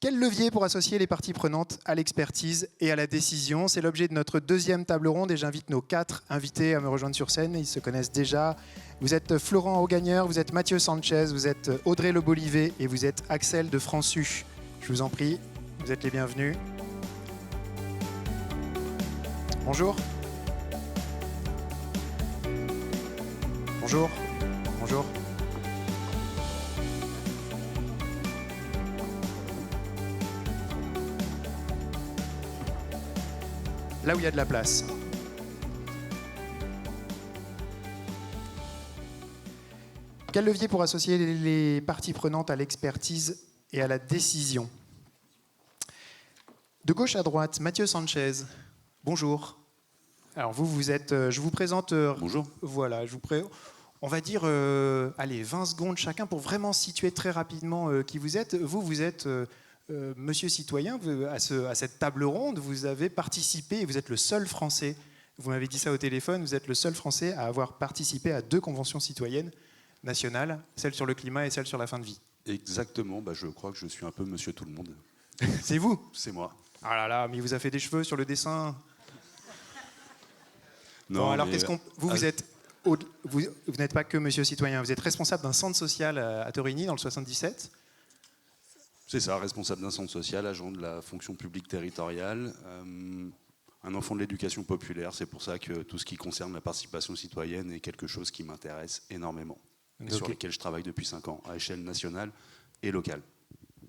Quel levier pour associer les parties prenantes à l'expertise et à la décision? C'est l'objet de notre deuxième table ronde et j'invite nos 4 invités à me rejoindre sur scène. Ils se connaissent déjà. Vous êtes Florent Augagneur, vous êtes Mathieu Sanchez, vous êtes Audrey Le Bolivet et vous êtes Axel de Françu. Je vous en prie, vous êtes les bienvenus. Bonjour. Bonjour. Bonjour. Là où il y a de la place. Quel levier pour associer les parties prenantes à l'expertise et à la décision? De gauche à droite, Mathieu Sanchez. Bonjour. Alors vous êtes, je vous présente. Bonjour. Voilà, on va dire, allez, 20 secondes chacun pour vraiment situer très rapidement qui vous êtes. Vous êtes monsieur citoyen, à cette table ronde, vous avez participé et vous êtes le seul Français. Vous m'avez dit ça au téléphone. Vous êtes le seul Français à avoir participé à 2 conventions citoyennes nationales, celle sur le climat et celle sur la fin de vie. Exactement. Je crois que je suis un peu monsieur tout le monde. C'est vous? C'est moi. Ah là là, mais il vous a fait des cheveux sur le dessin. Non, bon, alors mais... qu'est-ce qu'on... Vous êtes... Vous n'êtes pas que monsieur citoyen, vous êtes responsable d'un centre social à Torigny dans le 77. C'est ça, responsable d'un centre social, agent de la fonction publique territoriale, un enfant de l'éducation populaire. C'est pour ça que tout ce qui concerne la participation citoyenne est quelque chose qui m'intéresse énormément et sur lequel je travaille depuis 5 ans, à échelle nationale et locale.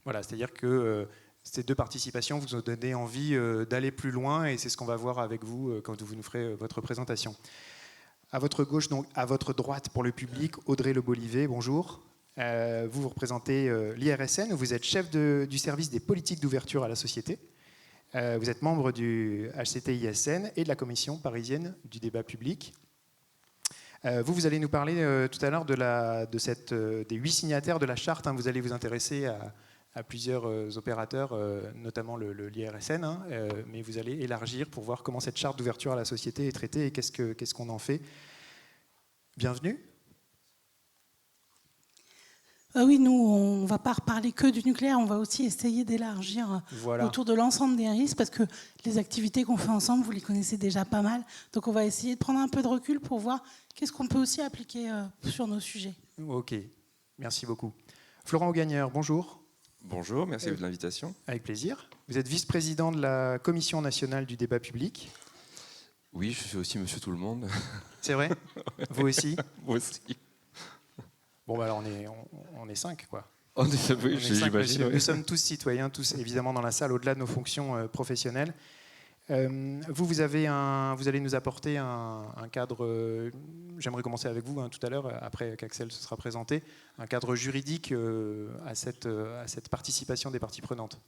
Voilà, c'est-à-dire que ces 2 participations vous ont donné envie d'aller plus loin et c'est ce qu'on va voir avec vous quand vous nous ferez votre présentation. À votre gauche, donc à votre droite pour le public, Audrey Le Bolivet, bonjour. Vous représentez l'IRSN, vous êtes chef du service des politiques d'ouverture à la société. Vous êtes membre du HCT-ISN et de la commission parisienne du débat public. Vous allez nous parler tout à l'heure des 8 signataires de la charte. Vous allez vous intéresser à plusieurs opérateurs, notamment l'IRSN, mais vous allez élargir pour voir comment cette charte d'ouverture à la société est traitée et qu'est-ce qu'on en fait. Bienvenue. Oui, nous, on ne va pas reparler que du nucléaire, on va aussi essayer d'élargir autour de l'ensemble des risques, parce que les activités qu'on fait ensemble, vous les connaissez déjà pas mal. Donc on va essayer de prendre un peu de recul pour voir qu'est-ce qu'on peut aussi appliquer sur nos sujets. Ok, merci beaucoup. Florent Augagneur, bonjour. Bonjour, merci de l'invitation. Avec plaisir. Vous êtes vice-président de la Commission nationale du débat public. Oui, je suis aussi monsieur tout le monde. C'est vrai? Vous aussi? Moi aussi. Bon, alors on est 5, quoi. Oui, j'imagine. Nous sommes tous citoyens, tous évidemment dans la salle, au-delà de nos fonctions professionnelles. Vous allez nous apporter un cadre, j'aimerais commencer avec vous tout à l'heure, après qu'Axel se sera présenté, un cadre juridique à cette participation des parties prenantes.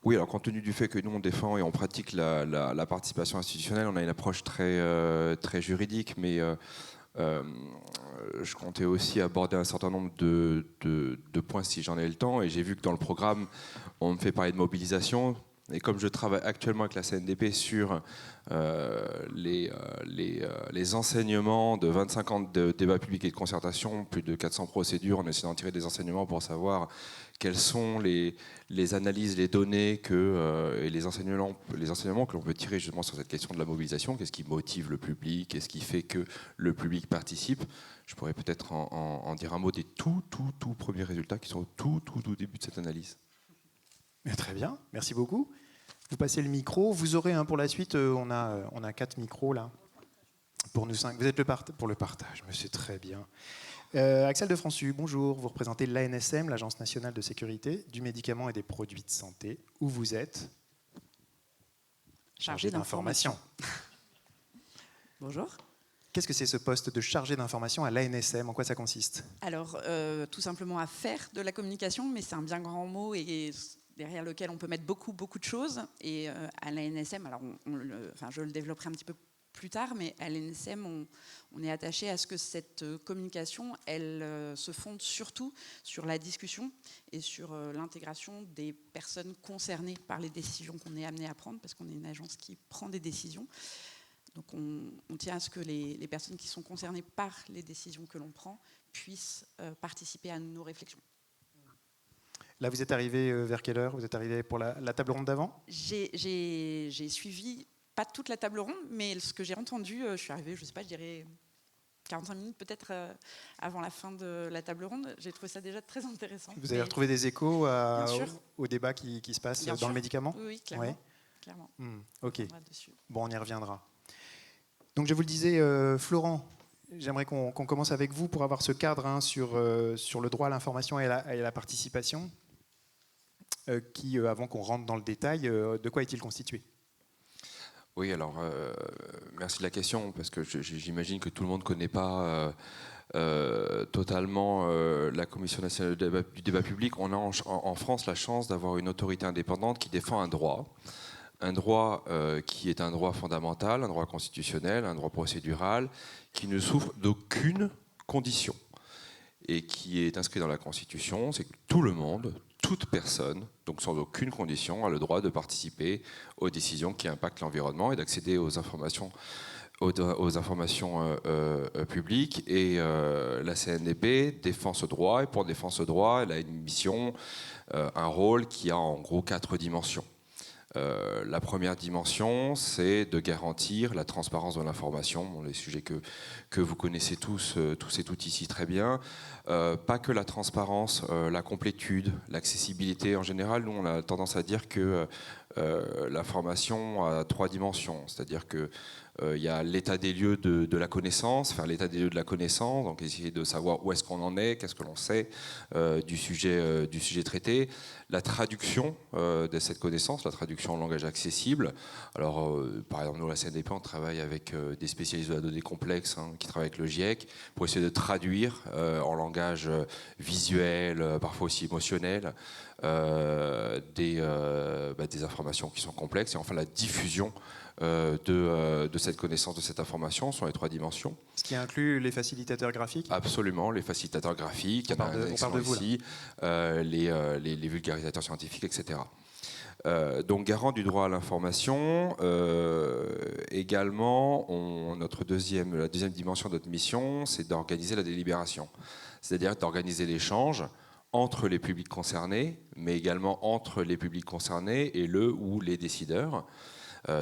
Oui, alors compte tenu du fait que nous on défend et on pratique la participation institutionnelle, on a une approche très juridique, mais je comptais aussi aborder un certain nombre de points si j'en ai le temps, et j'ai vu que dans le programme on me fait parler de mobilisation. Et comme je travaille actuellement avec la CNDP sur les enseignements de 25 ans de débat public et de concertation, plus de 400 procédures, on essaie d'en tirer des enseignements pour savoir quelles sont les analyses, les données et les enseignements que l'on peut tirer justement sur cette question de la mobilisation. Qu'est-ce qui motive le public? Qu'est-ce qui fait que le public participe? Je pourrais peut-être en dire un mot des tout premiers résultats qui sont au tout début de cette analyse. Très bien, merci beaucoup. Vous passez le micro. Vous aurez pour la suite, on a 4 micros là. Pour nous 5. Vous êtes pour le partage, mais c'est très bien. Axel de Françu, bonjour. Vous représentez l'ANSM, l'Agence nationale de sécurité du médicament et des produits de santé. Où vous êtes chargé d'information. Bonjour. Qu'est-ce que c'est ce poste de chargé d'information à l'ANSM? En quoi ça consiste? Alors, tout simplement à faire de la communication, mais c'est un bien grand mot et derrière lequel on peut mettre beaucoup de choses. Et à l'ANSM, alors je le développerai un petit peu plus tard, mais à l'ANSM, on est attaché à ce que cette communication, elle se fonde surtout sur la discussion et sur l'intégration des personnes concernées par les décisions qu'on est amené à prendre, parce qu'on est une agence qui prend des décisions. Donc on tient à ce que les personnes qui sont concernées par les décisions que l'on prend puissent participer à nos réflexions. Là, vous êtes arrivé vers quelle heure? Vous êtes arrivé pour la table ronde d'avant? J'ai suivi, pas toute la table ronde, mais ce que j'ai entendu, je suis arrivée, je ne sais pas, je dirais 45 minutes peut-être avant la fin de la table ronde. J'ai trouvé ça déjà très intéressant. Vous avez retrouvé des échos au débat qui se passe dans le médicament? Oui, clairement. Ouais. Clairement. Ok. Bon, on y reviendra. Donc, je vous le disais, Florent, j'aimerais qu'on commence avec vous pour avoir ce cadre sur le droit à l'information et à la participation, qui, avant qu'on rentre dans le détail, de quoi est-il constitué? Oui, alors, merci de la question, parce que j'imagine que tout le monde ne connaît pas totalement la Commission nationale du débat public. On a en France la chance d'avoir une autorité indépendante qui défend un droit qui est un droit fondamental, un droit constitutionnel, un droit procédural, qui ne souffre d'aucune condition et qui est inscrit dans la Constitution. C'est que tout le monde, toute personne, donc sans aucune condition, a le droit de participer aux décisions qui impactent l'environnement et d'accéder aux informations publiques. Et la CNDP défend ce droit, et pour défendre ce droit, elle a une mission, un rôle qui a en gros 4 dimensions. La première dimension, c'est de garantir la transparence de l'information, les sujets que vous connaissez tous et toutes ici très bien. Pas que la transparence, la complétude, l'accessibilité. En général, nous, on a tendance à dire que l'information a 3 dimensions, c'est-à-dire que il y a l'état des lieux de la connaissance, faire l'état des lieux de la connaissance, donc essayer de savoir où est-ce qu'on en est, qu'est-ce que l'on sait du sujet traité, la traduction de cette connaissance, la traduction en langage accessible. Alors, par exemple, nous, la CNDP, on travaille avec des spécialistes de la donnée complexe qui travaillent avec le GIEC pour essayer de traduire en langage visuel, parfois aussi émotionnel, des informations qui sont complexes, et enfin la diffusion de cette connaissance, de cette information sur les 3 dimensions. Ce qui inclut les facilitateurs graphiques? Absolument, les facilitateurs graphiques, on parle de vous, ici, les vulgarisateurs scientifiques, etc. Donc garant du droit à l'information, également, la deuxième dimension de notre mission, c'est d'organiser la délibération, c'est-à-dire d'organiser l'échange entre les publics concernés, mais également entre les publics concernés et le ou les décideurs.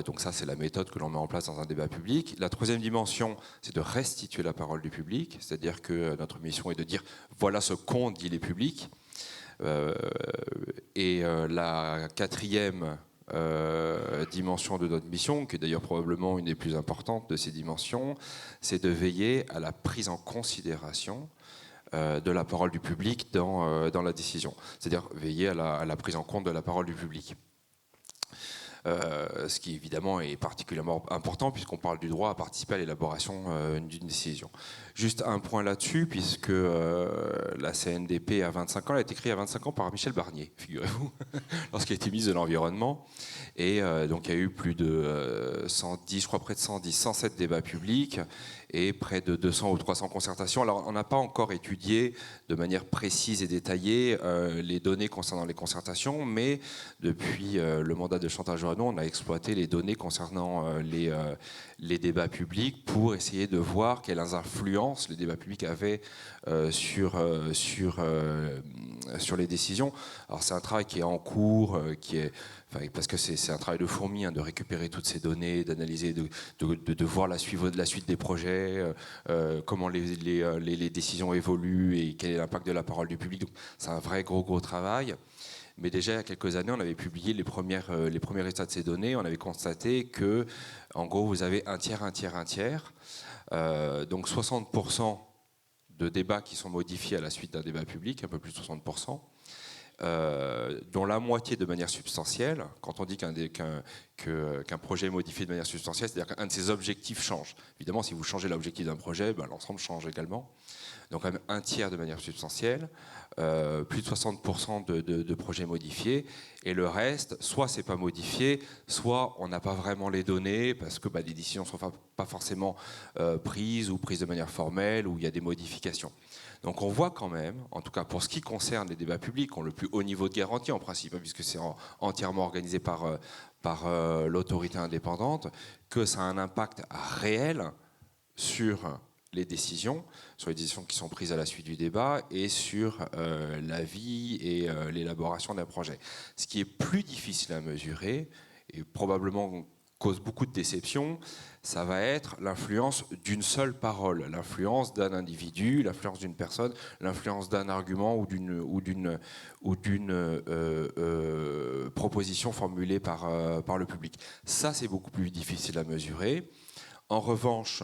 Donc ça, c'est la méthode que l'on met en place dans un débat public. La 3e dimension, c'est de restituer la parole du public, c'est-à-dire que notre mission est de dire voilà ce qu'ont dit les publics. Et la 4e dimension de notre mission, qui est d'ailleurs probablement une des plus importantes de ces dimensions, c'est de veiller à la prise en considération de la parole du public dans la décision, c'est-à-dire veiller à la prise en compte de la parole du public. Ce qui évidemment est particulièrement important puisqu'on parle du droit à participer à l'élaboration d'une décision. Juste un point là-dessus, puisque la CNDP a 25 ans, elle a été créée à 25 ans par Michel Barnier, figurez-vous, lorsqu'il a été ministre de l'Environnement. Et donc il y a eu plus de 110, je crois près de 107 débats publics et près de 200 ou 300 concertations. Alors on n'a pas encore étudié de manière précise et détaillée les données concernant les concertations, mais depuis le mandat de Chantal Jouanneau, on a exploité les données concernant les débats publics pour essayer de voir quelles influences les débats publics avaient sur les décisions. Alors c'est un travail qui est en cours, parce que c'est un travail de fourmi de récupérer toutes ces données, d'analyser, de voir la suite des projets, comment les décisions évoluent et quel est l'impact de la parole du public. Donc c'est un vrai gros travail. Mais déjà, il y a quelques années, on avait publié les premiers résultats de ces données. On avait constaté que, en gros, vous avez un tiers. Donc 60% de débats qui sont modifiés à la suite d'un débat public, un peu plus de 60%, dont la moitié de manière substantielle. Quand on dit qu'un projet est modifié de manière substantielle, c'est-à-dire qu'un de ses objectifs change. Évidemment, si vous changez l'objectif d'un projet, l'ensemble change également. Donc quand même un tiers de manière substantielle, plus de 60% de projets modifiés, et le reste, soit c'est pas modifié, soit on n'a pas vraiment les données, parce que les décisions ne sont pas forcément prises ou prises de manière formelle, ou il y a des modifications. Donc on voit quand même, en tout cas pour ce qui concerne les débats publics, qui ont le plus haut niveau de garantie en principe, puisque c'est entièrement organisé par l'autorité indépendante, que ça a un impact réel sur les décisions qui sont prises à la suite du débat et sur l'avis et l'élaboration d'un projet. Ce qui est plus difficile à mesurer et probablement cause beaucoup de déception, ça va être l'influence d'une seule parole, l'influence d'un individu, l'influence d'une personne, l'influence d'un argument ou d'une proposition formulée par le public. Ça, c'est beaucoup plus difficile à mesurer. En revanche,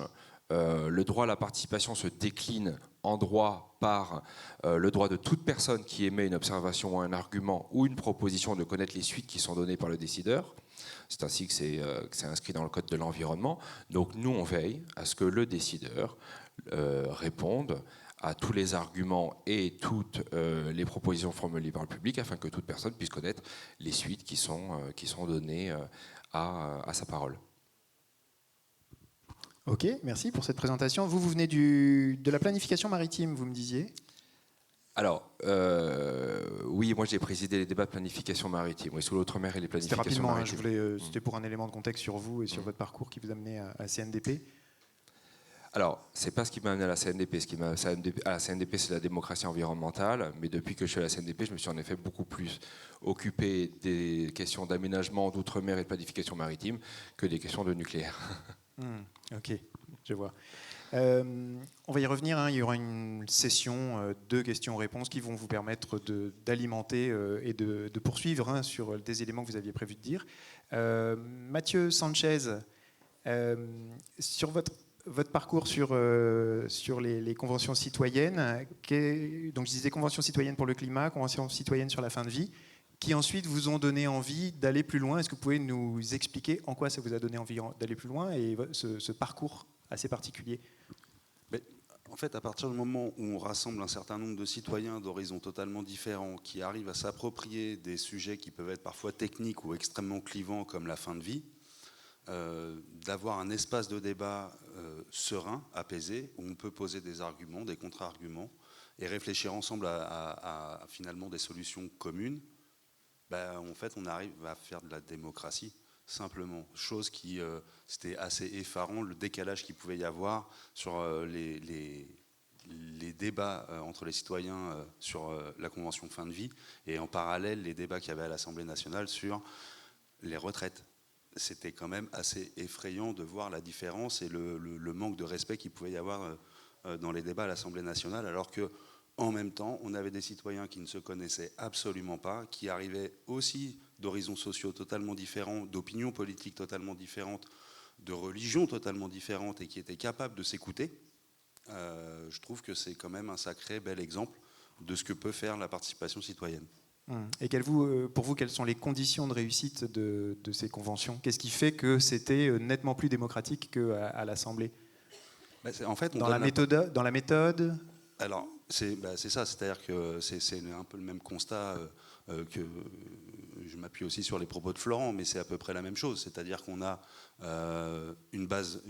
le droit à la participation se décline en droit par le droit de toute personne qui émet une observation ou un argument ou une proposition de connaître les suites qui sont données par le décideur. C'est ainsi que c'est inscrit dans le Code de l'environnement. Donc nous, on veille à ce que le décideur réponde à tous les arguments et toutes les propositions formulées par le public afin que toute personne puisse connaître les suites qui sont données à sa parole. Ok, merci pour cette présentation. Vous venez de la planification maritime, vous me disiez ? Alors, oui, moi j'ai présidé les débats de planification maritime, oui, sous l'outre-mer et les planifications maritimes. C'était pour un élément de contexte sur vous et sur votre parcours qui vous a amené à CNDP. Alors, c'est pas ce qui m'a amené à la CNDP. Ce qui m'a amené à la CNDP, c'est la démocratie environnementale. Mais depuis que je suis à la CNDP, je me suis en effet beaucoup plus occupé des questions d'aménagement d'outre-mer et de planification maritime que des questions de nucléaire. Ok, je vois. On va y revenir, hein. Il y aura une session de questions-réponses qui vont vous permettre d'alimenter et de poursuivre, hein, sur des éléments que vous aviez prévu de dire. Mathieu Sanchez, sur votre parcours sur les conventions citoyennes, donc je disais conventions citoyennes pour le climat, conventions citoyennes sur la fin de vie, qui ensuite vous ont donné envie d'aller plus loin. Est-ce que vous pouvez nous expliquer en quoi ça vous a donné envie d'aller plus loin et ce parcours assez particulier ? En fait, à partir du moment où on rassemble un certain nombre de citoyens d'horizons totalement différents qui arrivent à s'approprier des sujets qui peuvent être parfois techniques ou extrêmement clivants comme la fin de vie, d'avoir un espace de débat serein, apaisé, où on peut poser des arguments, des contre-arguments et réfléchir ensemble à finalement des solutions communes, en fait, on arrive à faire de la démocratie, simplement. Chose qui, c'était assez effarant, le décalage qu'il pouvait y avoir sur les débats entre les citoyens sur la Convention fin de vie, et en parallèle, les débats qu'il y avait à l'Assemblée nationale sur les retraites. C'était quand même assez effrayant de voir la différence et le manque de respect qu'il pouvait y avoir dans les débats à l'Assemblée nationale, alors que en même temps, on avait des citoyens qui ne se connaissaient absolument pas, qui arrivaient aussi d'horizons sociaux totalement différents, d'opinions politiques totalement différentes, de religions totalement différentes et qui étaient capables de s'écouter. Je trouve que c'est quand même un sacré bel exemple de ce que peut faire la participation citoyenne. Et pour vous, quelles sont les conditions de réussite de ces conventions ? Qu'est-ce qui fait que c'était nettement plus démocratique qu'à l'Assemblée ? En fait, dans la méthode Alors, c'est ça, c'est-à-dire que c'est un peu le même constat que je m'appuie aussi sur les propos de Florent, mais c'est à peu près la même chose, c'est-à-dire qu'on a une base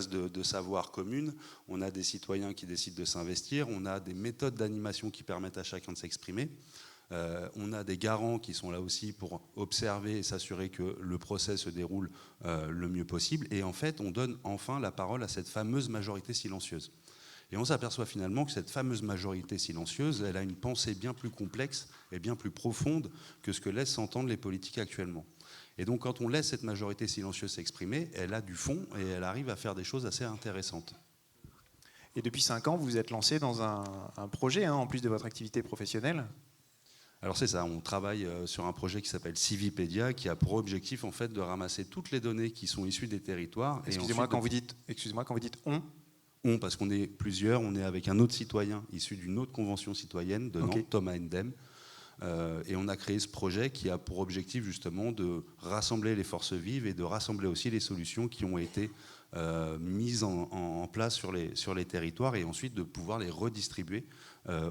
de savoir commune, on a des citoyens qui décident de s'investir, on a des méthodes d'animation qui permettent à chacun de s'exprimer, on a des garants qui sont là aussi pour observer et s'assurer que le procès se déroule le mieux possible, et en fait, on donne enfin la parole à cette fameuse majorité silencieuse. Et on s'aperçoit finalement que cette fameuse majorité silencieuse, elle a une pensée bien plus complexe et bien plus profonde que ce que laissent entendre les politiques actuellement. Et donc quand on laisse cette majorité silencieuse s'exprimer, elle a du fond et elle arrive à faire des choses assez intéressantes. Et depuis 5 ans, vous vous êtes lancé dans un projet, hein, en plus de votre activité professionnelle. Alors c'est ça, on travaille sur un projet qui s'appelle Civipédia, qui a pour objectif en fait de ramasser toutes les données qui sont issues des territoires. Excusez-moi, quand vous dites on. Parce qu'on est plusieurs, on est avec un autre citoyen issu d'une autre convention citoyenne de Nantes, Thomas Endem, et on a créé ce projet qui a pour objectif justement de rassembler les forces vives et de rassembler aussi les solutions qui ont été mises en place sur les territoires et ensuite de pouvoir les redistribuer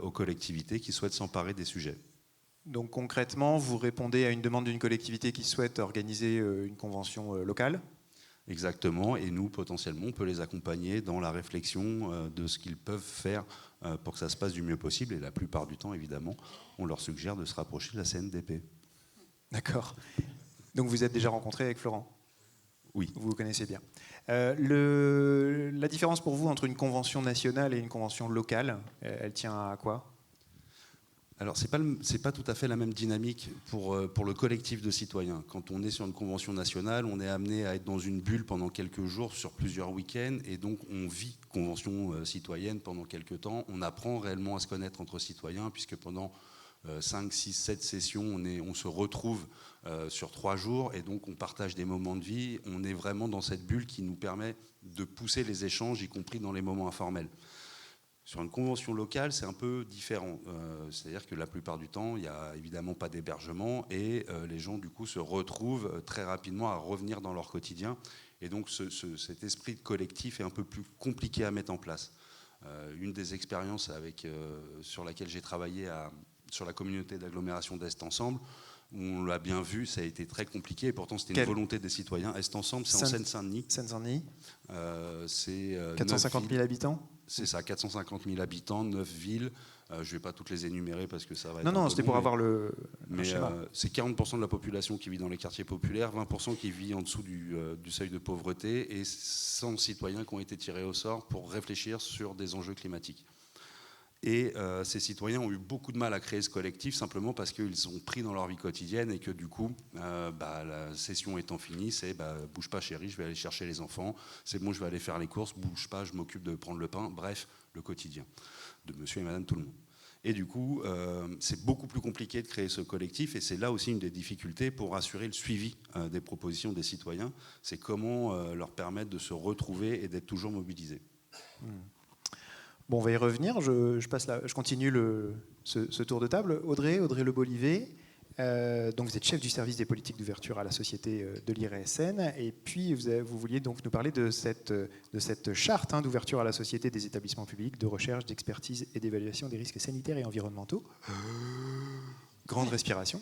aux collectivités qui souhaitent s'emparer des sujets. Donc concrètement, vous répondez à une demande d'une collectivité qui souhaite organiser une convention locale ? Exactement, et nous, potentiellement, on peut les accompagner dans la réflexion de ce qu'ils peuvent faire pour que ça se passe du mieux possible. Et la plupart du temps, évidemment, on leur suggère de se rapprocher de la CNDP. D'accord. Donc vous êtes déjà rencontré avec Florent ? Oui. Vous vous connaissez bien. La différence pour vous entre une convention nationale et une convention locale, elle tient à quoi ? Alors, c'est pas tout à fait la même dynamique pour le collectif de citoyens. Quand on est sur une convention nationale, on est amené à être dans une bulle pendant quelques jours, sur plusieurs week-ends, et donc on vit convention citoyenne pendant quelques temps. On apprend réellement à se connaître entre citoyens, puisque pendant 5, 6, 7 sessions, on se retrouve sur 3 jours, et donc on partage des moments de vie. On est vraiment dans cette bulle qui nous permet de pousser les échanges, y compris dans les moments informels. Sur une convention locale, c'est un peu différent. C'est-à-dire que la plupart du temps, il n'y a évidemment pas d'hébergement et les gens, du coup, se retrouvent très rapidement à revenir dans leur quotidien. Et donc, cet esprit de collectif est un peu plus compliqué à mettre en place. Une des expériences sur laquelle j'ai travaillé sur la communauté d'agglomération d'Est Ensemble, on l'a bien vu, ça a été très compliqué. Et pourtant, c'était une volonté des citoyens. Est Ensemble, c'est en Seine-Saint-Denis. Seine-Saint-Denis. C'est 450 000 habitants. C'est ça, 450 000 habitants, 9 villes. Je ne vais pas toutes les énumérer parce que ça va être... Non, c'était pour avoir mais schéma. C'est 40% de la population qui vit dans les quartiers populaires, 20% qui vit en dessous du seuil de pauvreté et 100 citoyens qui ont été tirés au sort pour réfléchir sur des enjeux climatiques. Et ces citoyens ont eu beaucoup de mal à créer ce collectif simplement parce qu'ils sont pris dans leur vie quotidienne et que du coup, la session étant finie, c'est bouge pas chérie, je vais aller chercher les enfants, c'est bon, je vais aller faire les courses, bouge pas, je m'occupe de prendre le pain, bref, le quotidien de monsieur et madame tout le monde. Et du coup, c'est beaucoup plus compliqué de créer ce collectif et c'est là aussi une des difficultés pour assurer le suivi des propositions des citoyens, c'est comment leur permettre de se retrouver et d'être toujours mobilisés. Bon, on va y revenir. Je continue ce tour de table. Audrey Le Bolivet, donc vous êtes chef du service des politiques d'ouverture à la société de l'IRSN, et puis vous vouliez donc nous parler de cette charte d'ouverture à la société des établissements publics de recherche, d'expertise et d'évaluation des risques sanitaires et environnementaux. Grande respiration.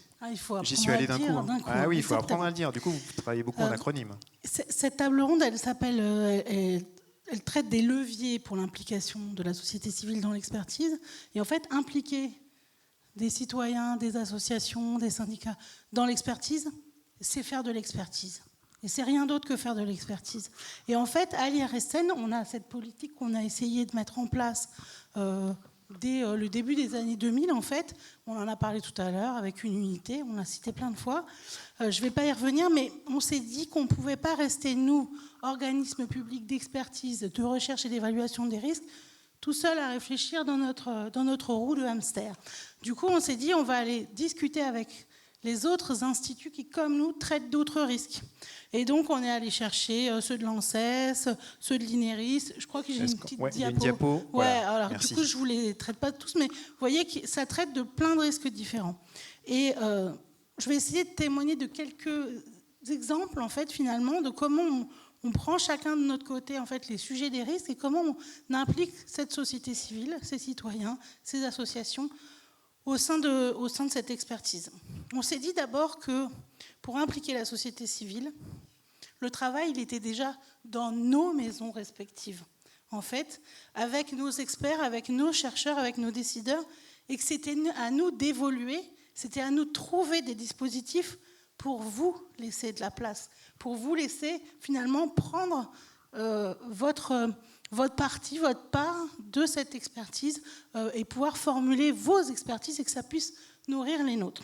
J'y suis allé d'un coup. Ah oui, il faut apprendre à le dire. Du coup, vous travaillez beaucoup en acronyme. Cette table ronde, elle s'appelle... Elle traite des leviers pour l'implication de la société civile dans l'expertise. Et en fait, impliquer des citoyens, des associations, des syndicats dans l'expertise, c'est faire de l'expertise. Et c'est rien d'autre que faire de l'expertise. Et en fait, à l'IRSN, on a cette politique qu'on a essayé de mettre en place dès le début des années 2000, en fait. On en a parlé tout à l'heure avec une unité, on l'a cité plein de fois. Je ne vais pas y revenir, mais on s'est dit qu'on ne pouvait pas rester, nous, organismes publics d'expertise, de recherche et d'évaluation des risques, tout seul à réfléchir dans notre roue de hamster. Du coup, on s'est dit, on va aller discuter avec les autres instituts qui, comme nous, traitent d'autres risques. Et donc, on est allé chercher ceux de l'ANSES, ceux de l'INERIS. Je crois que j'ai une petite diapo. Une diapo. Ouais, voilà. alors Merci. du coup, je ne vous les traite pas tous, mais vous voyez que ça traite de plein de risques différents. Et je vais essayer de témoigner de quelques exemples, en fait, finalement, de comment on prend chacun de notre côté, en fait, les sujets des risques et comment on implique cette société civile, ces citoyens, ces associations, au sein de cette expertise. On s'est dit d'abord que pour impliquer la société civile, le travail, il était déjà dans nos maisons respectives, en fait, avec nos experts, avec nos chercheurs, avec nos décideurs, et que c'était à nous d'évoluer, c'était à nous de trouver des dispositifs pour vous laisser de la place, pour vous laisser finalement prendre votre partie, votre part de cette expertise et pouvoir formuler vos expertises et que ça puisse nourrir les nôtres.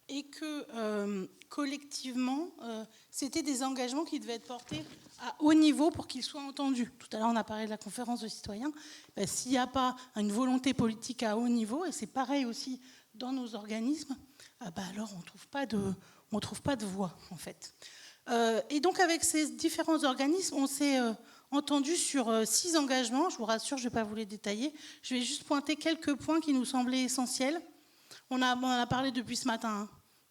Et que collectivement, c'était des engagements qui devaient être portés à haut niveau pour qu'ils soient entendus. Tout à l'heure, on a parlé de la conférence de citoyens. Ben, s'il n'y a pas une volonté politique à haut niveau, et c'est pareil aussi dans nos organismes, alors on ne trouve pas de voix, en fait. Et donc, avec ces différents organismes, on s'est entendu sur 6 engagements. Je vous rassure, je ne vais pas vous les détailler. Je vais juste pointer quelques points qui nous semblaient essentiels. On en a parlé depuis ce matin.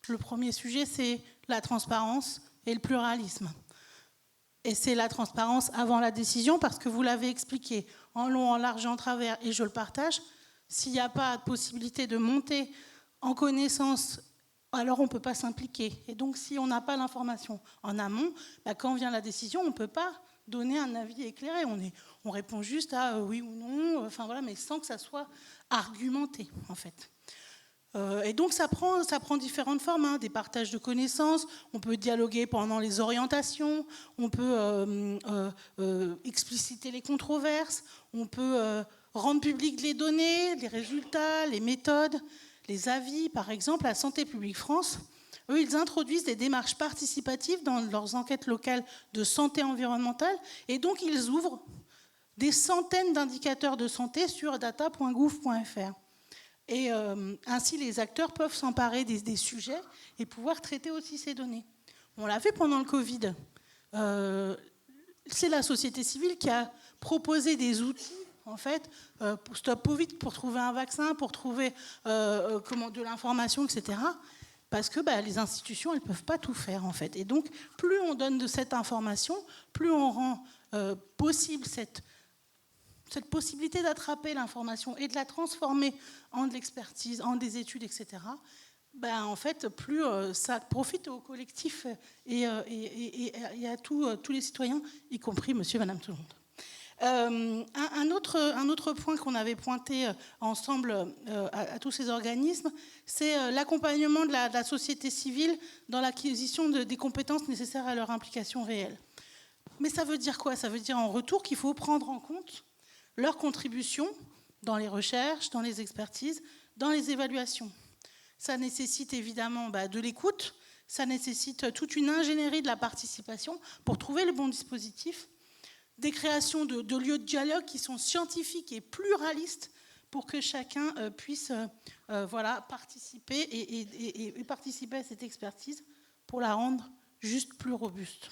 Le premier sujet, c'est la transparence et le pluralisme. Et c'est la transparence avant la décision, parce que vous l'avez expliqué en long, en large, en travers, et je le partage. S'il n'y a pas de possibilité de monter en connaissance, alors on ne peut pas s'impliquer. Et donc, si on n'a pas l'information en amont, quand vient la décision, on ne peut pas donner un avis éclairé. On répond juste à oui ou non, mais sans que ça soit argumenté, en fait. Et donc ça prend différentes formes, hein, des partages de connaissances, on peut dialoguer pendant les orientations, on peut expliciter les controverses, on peut rendre publiques les données, les résultats, les méthodes, les avis. Par exemple, à Santé publique France, eux, ils introduisent des démarches participatives dans leurs enquêtes locales de santé environnementale, et donc ils ouvrent des centaines d'indicateurs de santé sur data.gouv.fr. Et ainsi, les acteurs peuvent s'emparer des sujets et pouvoir traiter aussi ces données. On l'a fait pendant le Covid. C'est la société civile qui a proposé des outils, en fait, pour Stop Covid, pour trouver un vaccin, pour trouver de l'information, etc. Parce que les institutions, elles ne peuvent pas tout faire, en fait. Et donc, plus on donne de cette information, plus on rend possible cette possibilité d'attraper l'information et de la transformer en de l'expertise, en des études, etc., en fait, plus ça profite au collectif et à tous les citoyens, y compris monsieur, madame, tout le monde. Un autre point qu'on avait pointé ensemble à tous ces organismes, c'est l'accompagnement de la société civile dans l'acquisition des compétences nécessaires à leur implication réelle. Mais ça veut dire quoi ? Ça veut dire en retour qu'il faut prendre en compte leur contribution dans les recherches, dans les expertises, dans les évaluations. Ça nécessite évidemment de l'écoute, ça nécessite toute une ingénierie de la participation pour trouver le bon dispositif, des créations de lieux de dialogue qui sont scientifiques et pluralistes pour que chacun puisse participer et participer à cette expertise pour la rendre juste plus robuste.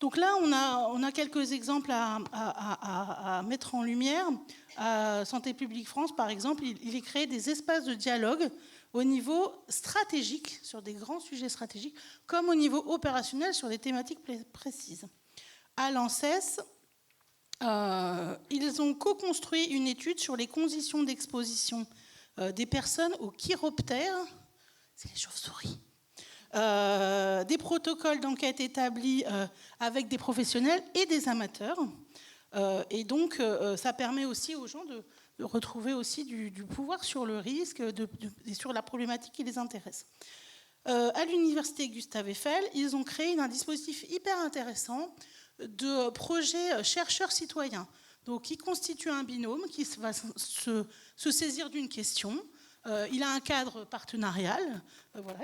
Donc là, on a quelques exemples à mettre en lumière. À Santé publique France, par exemple, il est créé des espaces de dialogue au niveau stratégique, sur des grands sujets stratégiques, comme au niveau opérationnel, sur des thématiques précises. À l'ANSES, ils ont co-construit une étude sur les conditions d'exposition des personnes aux chiroptères, c'est les chauves-souris, des protocoles d'enquête établis avec des professionnels et des amateurs. Et donc, ça permet aussi aux gens de retrouver aussi du pouvoir sur le risque et sur la problématique qui les intéresse. À l'université Gustave Eiffel, ils ont créé un dispositif hyper intéressant de projet chercheurs citoyens, donc qui constitue un binôme qui va se saisir d'une question. Il a un cadre partenarial.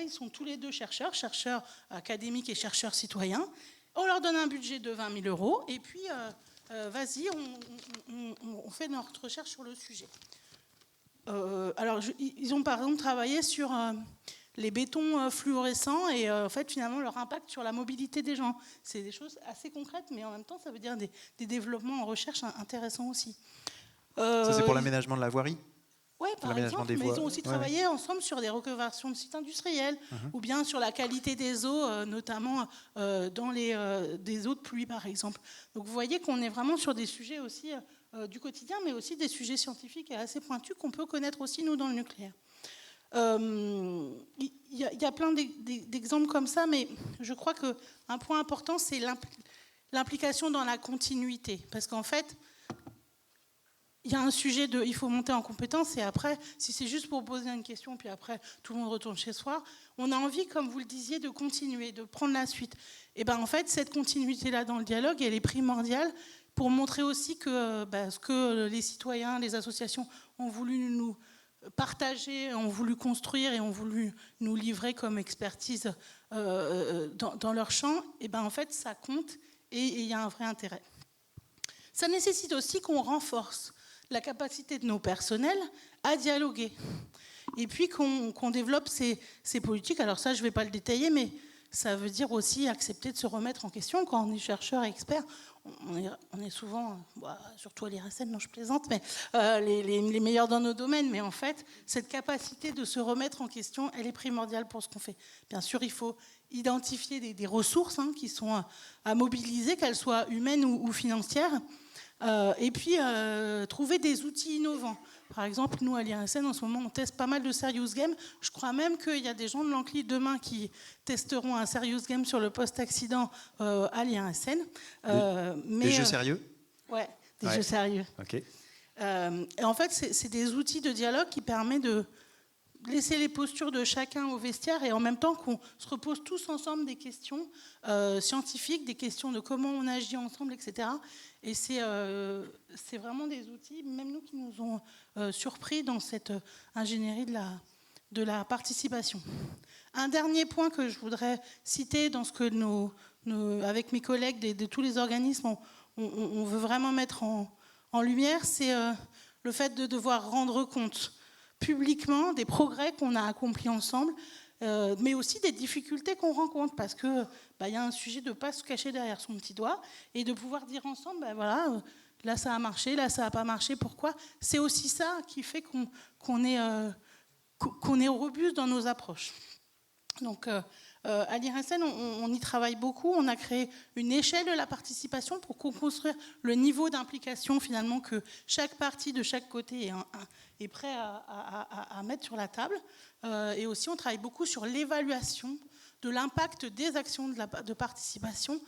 Ils sont tous les deux chercheurs académiques et chercheurs citoyens. On leur donne un budget de 20 000 euros et puis vas-y, on fait notre recherche sur le sujet. Alors, ils ont par exemple travaillé sur les bétons fluorescents et en fait, finalement, leur impact sur la mobilité des gens. C'est des choses assez concrètes, mais en même temps, ça veut dire des développements en recherche intéressants aussi. Ça, c'est pour l'aménagement de la voirie ? Oui, par exemple, mais ils ont aussi travaillé ensemble sur des reconversions de sites industriels ou bien sur la qualité des eaux, notamment dans des eaux de pluie, par exemple. Donc vous voyez qu'on est vraiment sur des sujets aussi du quotidien, mais aussi des sujets scientifiques et assez pointus qu'on peut connaître aussi, nous, dans le nucléaire. Il y a plein d'exemples comme ça, mais je crois qu'un point important, c'est l'implication dans la continuité. Parce qu'en fait, il y a un sujet il faut monter en compétence et après, si c'est juste pour poser une question, puis après, tout le monde retourne chez soi, on a envie, comme vous le disiez, de continuer, de prendre la suite. Et bien en fait, cette continuité-là dans le dialogue, elle est primordiale pour montrer aussi que ce que les citoyens, les associations ont voulu nous partager, ont voulu construire et ont voulu nous livrer comme expertise dans leur champ, et ben en fait, ça compte et il y a un vrai intérêt. Ça nécessite aussi qu'on renforce la capacité de nos personnels à dialoguer. Et puis qu'on développe ces politiques. Alors ça, je ne vais pas le détailler, mais ça veut dire aussi accepter de se remettre en question. Quand on est chercheur et expert, on est souvent, surtout à l'IRSN, non je plaisante, mais les meilleurs dans nos domaines. Mais en fait, cette capacité de se remettre en question, elle est primordiale pour ce qu'on fait. Bien sûr, il faut identifier des ressources qui sont à mobiliser, qu'elles soient humaines ou financières. Et puis trouver des outils innovants. Par exemple, nous à l'IRSN, en ce moment, on teste pas mal de serious games. Je crois même qu'il y a des gens de l'Ancli demain qui testeront un serious game sur le post-accident à l'IRSN. Des jeux sérieux ? Ouais, des jeux sérieux. Ok. Et en fait, c'est des outils de dialogue qui permettent laisser les postures de chacun au vestiaire et en même temps qu'on se repose tous ensemble des questions scientifiques, des questions de comment on agit ensemble, etc. Et c'est vraiment des outils, même nous, qui nous ont surpris dans cette ingénierie de la participation. Un dernier point que je voudrais citer dans ce que avec mes collègues de tous les organismes, on veut vraiment mettre en lumière, c'est le fait de devoir rendre compte publiquement des progrès qu'on a accomplis ensemble, mais aussi des difficultés qu'on rencontre, parce que y a un sujet de ne pas se cacher derrière son petit doigt et de pouvoir dire ensemble, voilà, là ça a marché, là ça n'a pas marché, pourquoi ? C'est aussi ça qui fait qu'on est robuste dans nos approches. Donc, à l'IRSN, on y travaille beaucoup. On a créé une échelle de la participation pour construire le niveau d'implication finalement que chaque partie de chaque côté est prêt à mettre sur la table. Et aussi, on travaille beaucoup sur l'évaluation de l'impact des actions de participation.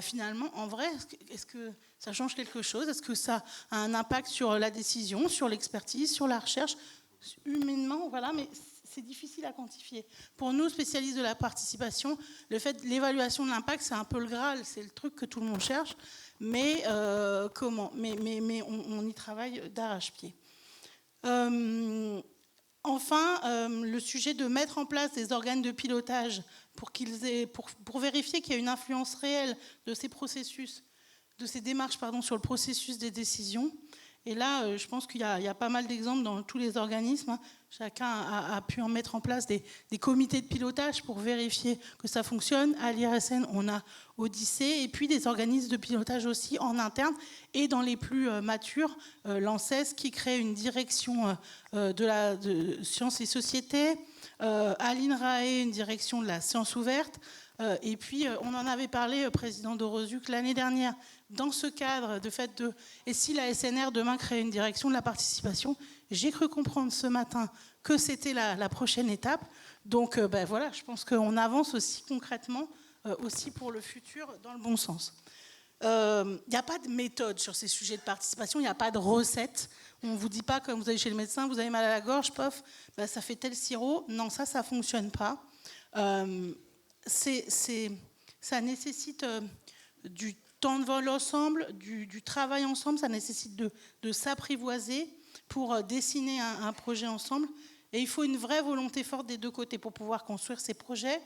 Finalement, en vrai, est-ce que ça change quelque chose ? Est-ce que ça a un impact sur la décision, sur l'expertise, sur la recherche ? Humainement, voilà, mais c'est difficile à quantifier. Pour nous, spécialistes de la participation, l'évaluation de l'impact, c'est un peu le Graal, c'est le truc que tout le monde cherche, mais comment ? Mais on y travaille d'arrache-pied. Enfin, le sujet de mettre en place des organes de pilotage pour vérifier qu'il y a une influence réelle de ces processus, de ces démarches sur le processus des décisions. Et là, je pense qu'il y a pas mal d'exemples dans tous les organismes. Chacun a pu en mettre en place des comités de pilotage pour vérifier que ça fonctionne. À l'IRSN, on a Odyssée, et puis des organismes de pilotage aussi en interne. Et dans les plus matures, l'ANSES qui crée une direction de sciences et sociétés, à l'INRAE, une direction de la science ouverte. Et puis, on en avait parlé, président Dorozuc, l'année dernière, dans ce cadre de fait de... Et si la SNR demain crée une direction de la participation, j'ai cru comprendre ce matin que c'était la prochaine étape. Donc, voilà, je pense qu'on avance aussi concrètement, aussi pour le futur, dans le bon sens. Il n'y a pas de méthode sur ces sujets de participation, il n'y a pas de recette. On ne vous dit pas, comme vous allez chez le médecin, vous avez mal à la gorge, pof, ça fait tel sirop. Non, ça ne fonctionne pas. Ça nécessite du temps de vol ensemble, du travail ensemble, ça nécessite de s'apprivoiser pour dessiner un projet ensemble. Et il faut une vraie volonté forte des deux côtés pour pouvoir construire ces projets.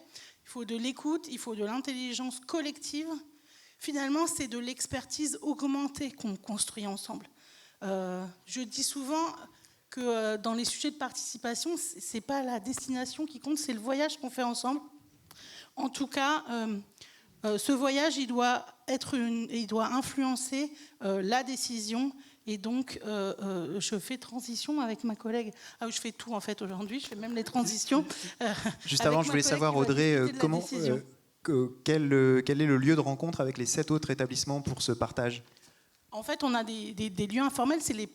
Il faut de l'écoute, il faut de l'intelligence collective. Finalement, c'est de l'expertise augmentée qu'on construit ensemble. Je dis souvent que dans les sujets de participation, ce n'est pas la destination qui compte, c'est le voyage qu'on fait ensemble. En tout cas, ce voyage, il doit influencer la décision. Et donc, je fais transition avec ma collègue. Je fais tout en fait aujourd'hui, je fais même les transitions. Juste avant, je voulais savoir, Audrey, quel est le lieu de rencontre avec les 7 autres établissements pour ce partage ? En fait, on a des lieux informels, c'est les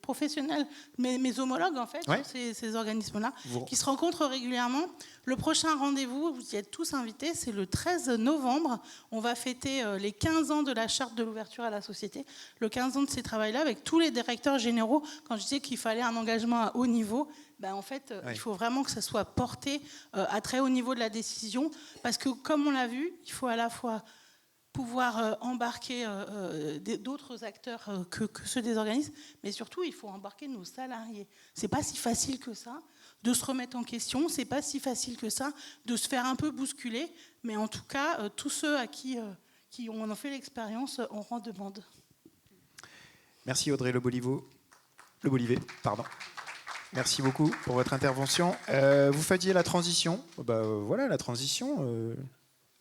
professionnels, mes homologues en fait, ouais. ces organismes-là, qui se rencontrent régulièrement. Le prochain rendez-vous, vous y êtes tous invités, c'est le 13 novembre. On va fêter les 15 ans de la charte de l'ouverture à la société, le 15 ans de ces travaux-là, avec tous les directeurs généraux. Quand je disais qu'il fallait un engagement à haut niveau, en fait, ouais. Il faut vraiment que ça soit porté à très haut niveau de la décision, parce que comme on l'a vu, il faut à la fois pouvoir embarquer d'autres acteurs que ceux des organismes, mais surtout, il faut embarquer nos salariés. C'est pas si facile que ça de se remettre en question, c'est pas si facile que ça de se faire un peu bousculer, mais en tout cas, tous ceux à qui on en fait l'expérience en rend demande. Merci Audrey Le Bolivet, pardon. Merci beaucoup pour votre intervention. Vous faisiez la transition. Voilà la transition.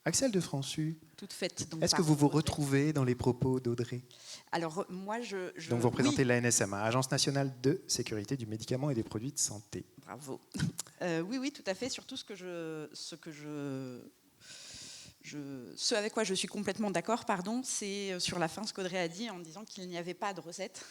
Axel de Françu. Toute faite. Est-ce que vous vous retrouvez dans les propos d'Audrey ? Alors, moi, Donc, vous représentez l'ANSM, Agence nationale de sécurité du médicament et des produits de santé. Bravo. Oui, tout à fait. Surtout ce avec quoi je suis complètement d'accord, c'est sur la fin ce qu'Audrey a dit en disant qu'il n'y avait pas de recette.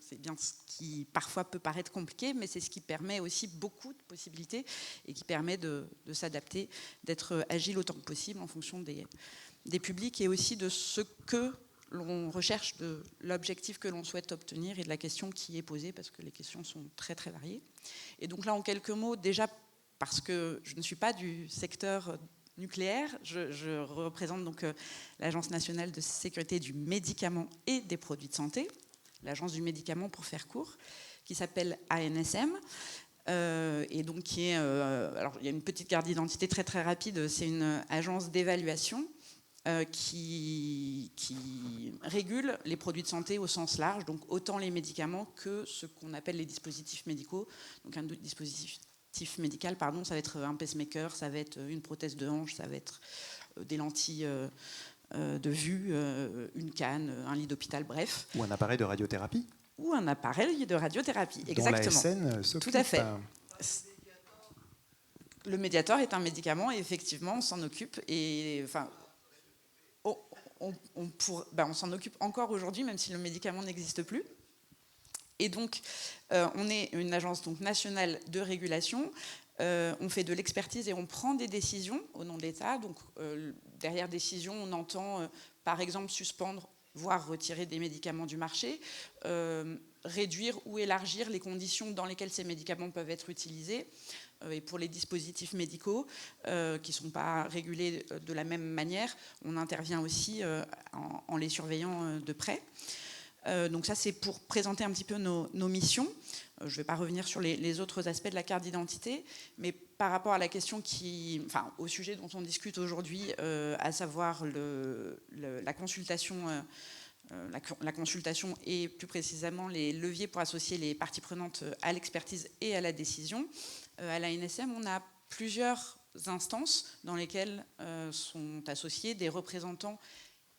C'est bien ce qui parfois peut paraître compliqué, mais c'est ce qui permet aussi beaucoup de possibilités et qui permet de s'adapter, d'être agile autant que possible en fonction des publics et aussi de ce que l'on recherche de l'objectif que l'on souhaite obtenir et de la question qui est posée, parce que les questions sont très très variées. Et donc là, en quelques mots, déjà parce que je ne suis pas du secteur nucléaire, je représente donc l'Agence nationale de sécurité du médicament et des produits de santé, l'Agence du médicament pour faire court, qui s'appelle ANSM. Et donc qui est, alors il y a une petite carte d'identité très très rapide, c'est une agence d'évaluation qui régule les produits de santé au sens large, donc autant les médicaments que ce qu'on appelle les dispositifs médicaux. Donc un dispositif médical, pardon, ça va être un pacemaker, ça va être une prothèse de hanche, ça va être des lentilles de vue, une canne, un lit d'hôpital, bref. Ou un appareil de radiothérapie. Ou un appareil de radiothérapie, exactement. Dont l'ASN s'occupe. Tout à fait. Le Mediator est un médicament et effectivement, on s'en occupe. Et enfin, on s'en occupe encore aujourd'hui, même si le médicament n'existe plus. Et donc, on est une agence donc, nationale de régulation. On fait de l'expertise et on prend des décisions au nom de l'État. Donc, derrière décision, on entend, par exemple, suspendre, voire retirer des médicaments du marché, réduire ou élargir les conditions dans lesquelles ces médicaments peuvent être utilisés. Et pour les dispositifs médicaux qui ne sont pas régulés de la même manière, on intervient aussi en les surveillant de près. Donc ça, c'est pour présenter un petit peu nos missions. Je ne vais pas revenir sur les autres aspects de la carte d'identité, mais par rapport à la question au sujet dont on discute aujourd'hui, à savoir la consultation, la consultation et plus précisément les leviers pour associer les parties prenantes à l'expertise et à la décision. À l'ANSM, on a plusieurs instances dans lesquelles sont associés des représentants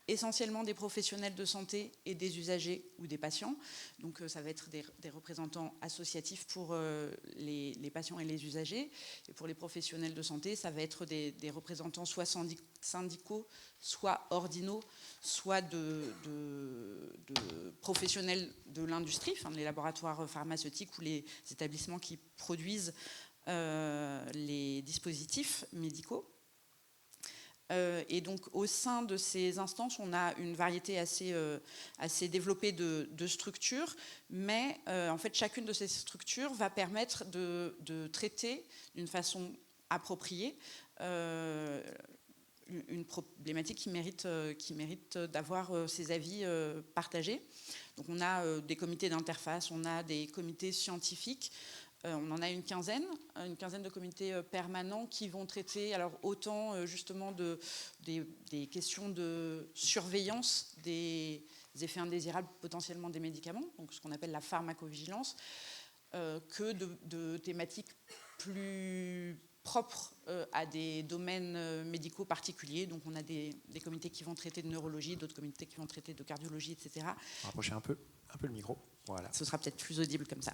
essentiellement des professionnels de santé et des usagers ou des patients. Donc ça va être des représentants associatifs pour les patients et les usagers. Et pour les professionnels de santé, ça va être des représentants soit syndicaux, soit ordinaux, soit de professionnels de l'industrie, enfin les laboratoires pharmaceutiques ou les établissements qui produisent les dispositifs médicaux. Et donc au sein de ces instances, on a une variété assez développée de structures, mais en fait chacune de ces structures va permettre de traiter d'une façon appropriée une problématique qui mérite d'avoir ses avis partagés. Donc on a des comités d'interface, on a des comités scientifiques. On en a une quinzaine de comités permanents qui vont traiter alors autant justement des questions de surveillance des effets indésirables potentiellement des médicaments, donc ce qu'on appelle la pharmacovigilance, que de thématiques plus propres à des domaines médicaux particuliers. Donc on a des comités qui vont traiter de neurologie, d'autres comités qui vont traiter de cardiologie, etc. Rapprochez un peu le micro. Voilà. Ce sera peut-être plus audible comme ça.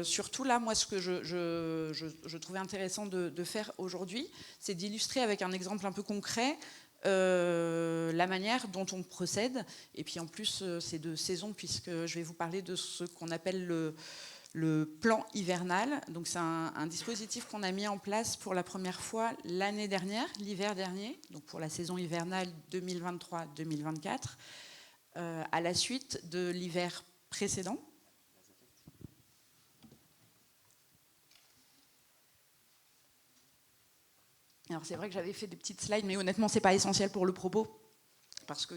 Surtout là, moi, ce que je trouvais intéressant de faire aujourd'hui, c'est d'illustrer avec un exemple un peu concret la manière dont on procède. Et puis en plus, c'est de saison, puisque je vais vous parler de ce qu'on appelle le plan hivernal. Donc c'est un dispositif qu'on a mis en place pour la première fois l'année dernière, l'hiver dernier, donc pour la saison hivernale 2023-2024, à la suite de l'hiver précédent. Alors c'est vrai que j'avais fait des petites slides, mais honnêtement, c'est pas essentiel pour le propos, parce que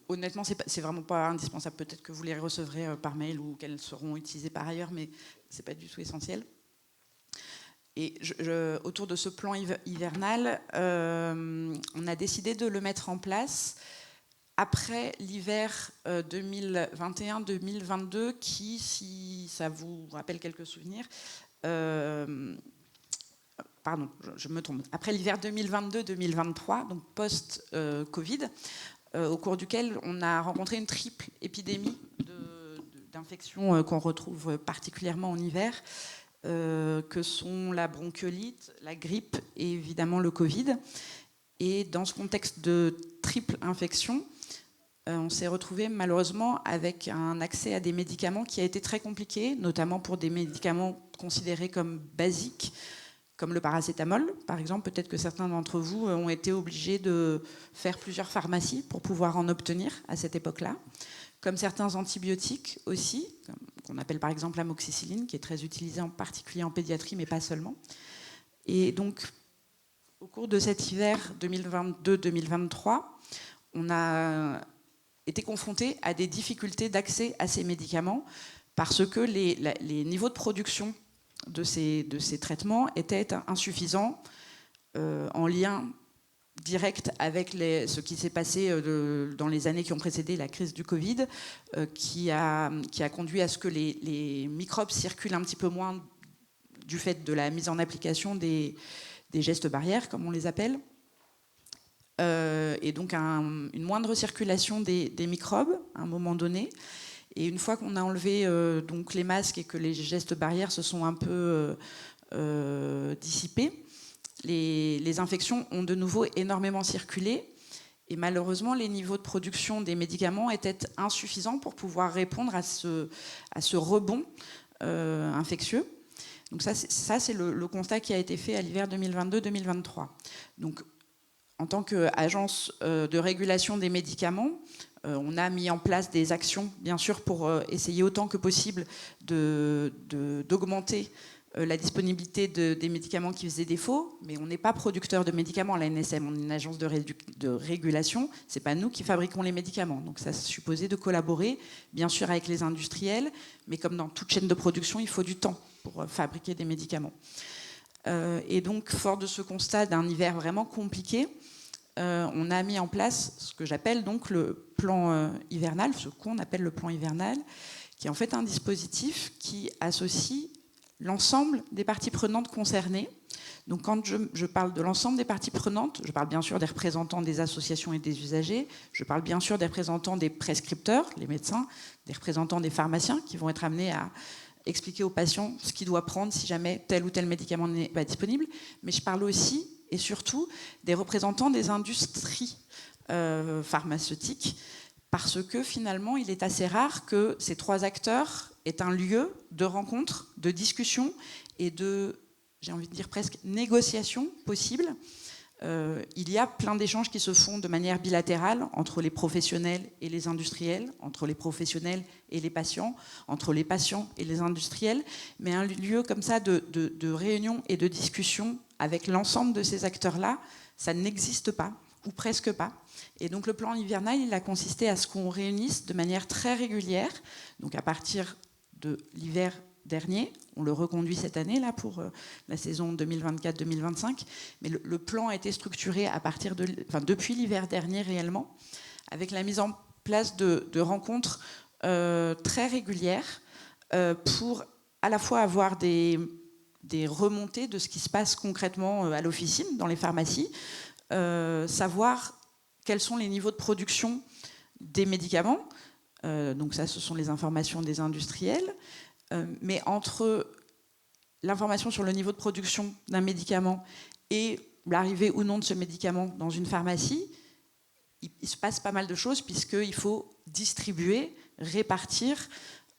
honnêtement, c'est vraiment pas indispensable. Peut-être que vous les recevrez par mail ou qu'elles seront utilisées par ailleurs, mais c'est pas du tout essentiel. Et autour de ce plan hivernal, on a décidé de le mettre en place après l'hiver 2021-2022, qui, si ça vous rappelle quelques souvenirs, pardon, je me trompe. Après l'hiver 2022-2023, donc post-Covid, au cours duquel on a rencontré une triple épidémie d'infections qu'on retrouve particulièrement en hiver, que sont la bronchiolite, la grippe et évidemment le Covid. Et dans ce contexte de triple infection, on s'est retrouvé malheureusement avec un accès à des médicaments qui a été très compliqué, notamment pour des médicaments considérés comme basiques, comme le paracétamol, par exemple. Peut-être que certains d'entre vous ont été obligés de faire plusieurs pharmacies pour pouvoir en obtenir à cette époque-là. Comme certains antibiotiques aussi, qu'on appelle par exemple l'amoxicilline, qui est très utilisée en particulier en pédiatrie, mais pas seulement. Et donc, au cours de cet hiver 2022-2023, on a été confronté à des difficultés d'accès à ces médicaments parce que les niveaux de production de ces traitements étaient insuffisants, en lien direct avec ce qui s'est passé dans les années qui ont précédé la crise du Covid, qui a conduit à ce que les microbes circulent un petit peu moins du fait de la mise en application des gestes barrières, comme on les appelle, et donc une moindre circulation des microbes à un moment donné. Et une fois qu'on a enlevé donc les masques et que les gestes barrières se sont un peu dissipés, les infections ont de nouveau énormément circulé. Et malheureusement, les niveaux de production des médicaments étaient insuffisants pour pouvoir répondre à ce rebond infectieux. Donc ça c'est le constat qui a été fait à l'hiver 2022-2023. Donc, en tant qu'agence de régulation des médicaments, on a mis en place des actions, bien sûr, pour essayer autant que possible d'augmenter la disponibilité des médicaments qui faisaient défaut, mais on n'est pas producteur de médicaments à l'ANSM, on est une agence de régulation, c'est pas nous qui fabriquons les médicaments. Donc ça supposait de collaborer, bien sûr, avec les industriels, mais comme dans toute chaîne de production, il faut du temps pour fabriquer des médicaments. Et donc, fort de ce constat d'un hiver vraiment compliqué, on a mis en place ce que j'appelle donc le plan hivernal, ce qu'on appelle le plan hivernal, qui est en fait un dispositif qui associe l'ensemble des parties prenantes concernées. Donc quand je parle de l'ensemble des parties prenantes, je parle bien sûr des représentants des associations et des usagers, je parle bien sûr des représentants des prescripteurs, les médecins, des représentants des pharmaciens qui vont être amenés à expliquer aux patients ce qu'il doit prendre si jamais tel ou tel médicament n'est pas disponible, mais je parle aussi et surtout des représentants des industries pharmaceutiques, parce que finalement, il est assez rare que ces trois acteurs aient un lieu de rencontre, de discussion et de, j'ai envie de dire presque, négociation possible. Il y a plein d'échanges qui se font de manière bilatérale entre les professionnels et les industriels, entre les professionnels et les patients, entre les patients et les industriels, mais un lieu comme ça de réunion et de discussion avec l'ensemble de ces acteurs-là, ça n'existe pas, ou presque pas. Et donc le plan hivernal, il a consisté à ce qu'on réunisse de manière très régulière, donc à partir de l'hiver dernier, on le reconduit cette année là pour la saison 2024-2025, mais le plan a été structuré depuis l'hiver dernier réellement, avec la mise en place de rencontres très régulières pour à la fois avoir des remontées de ce qui se passe concrètement à l'officine, dans les pharmacies, savoir quels sont les niveaux de production des médicaments, donc ça ce sont les informations des industriels, mais entre l'information sur le niveau de production d'un médicament et l'arrivée ou non de ce médicament dans une pharmacie, il se passe pas mal de choses puisqu'il faut distribuer, répartir,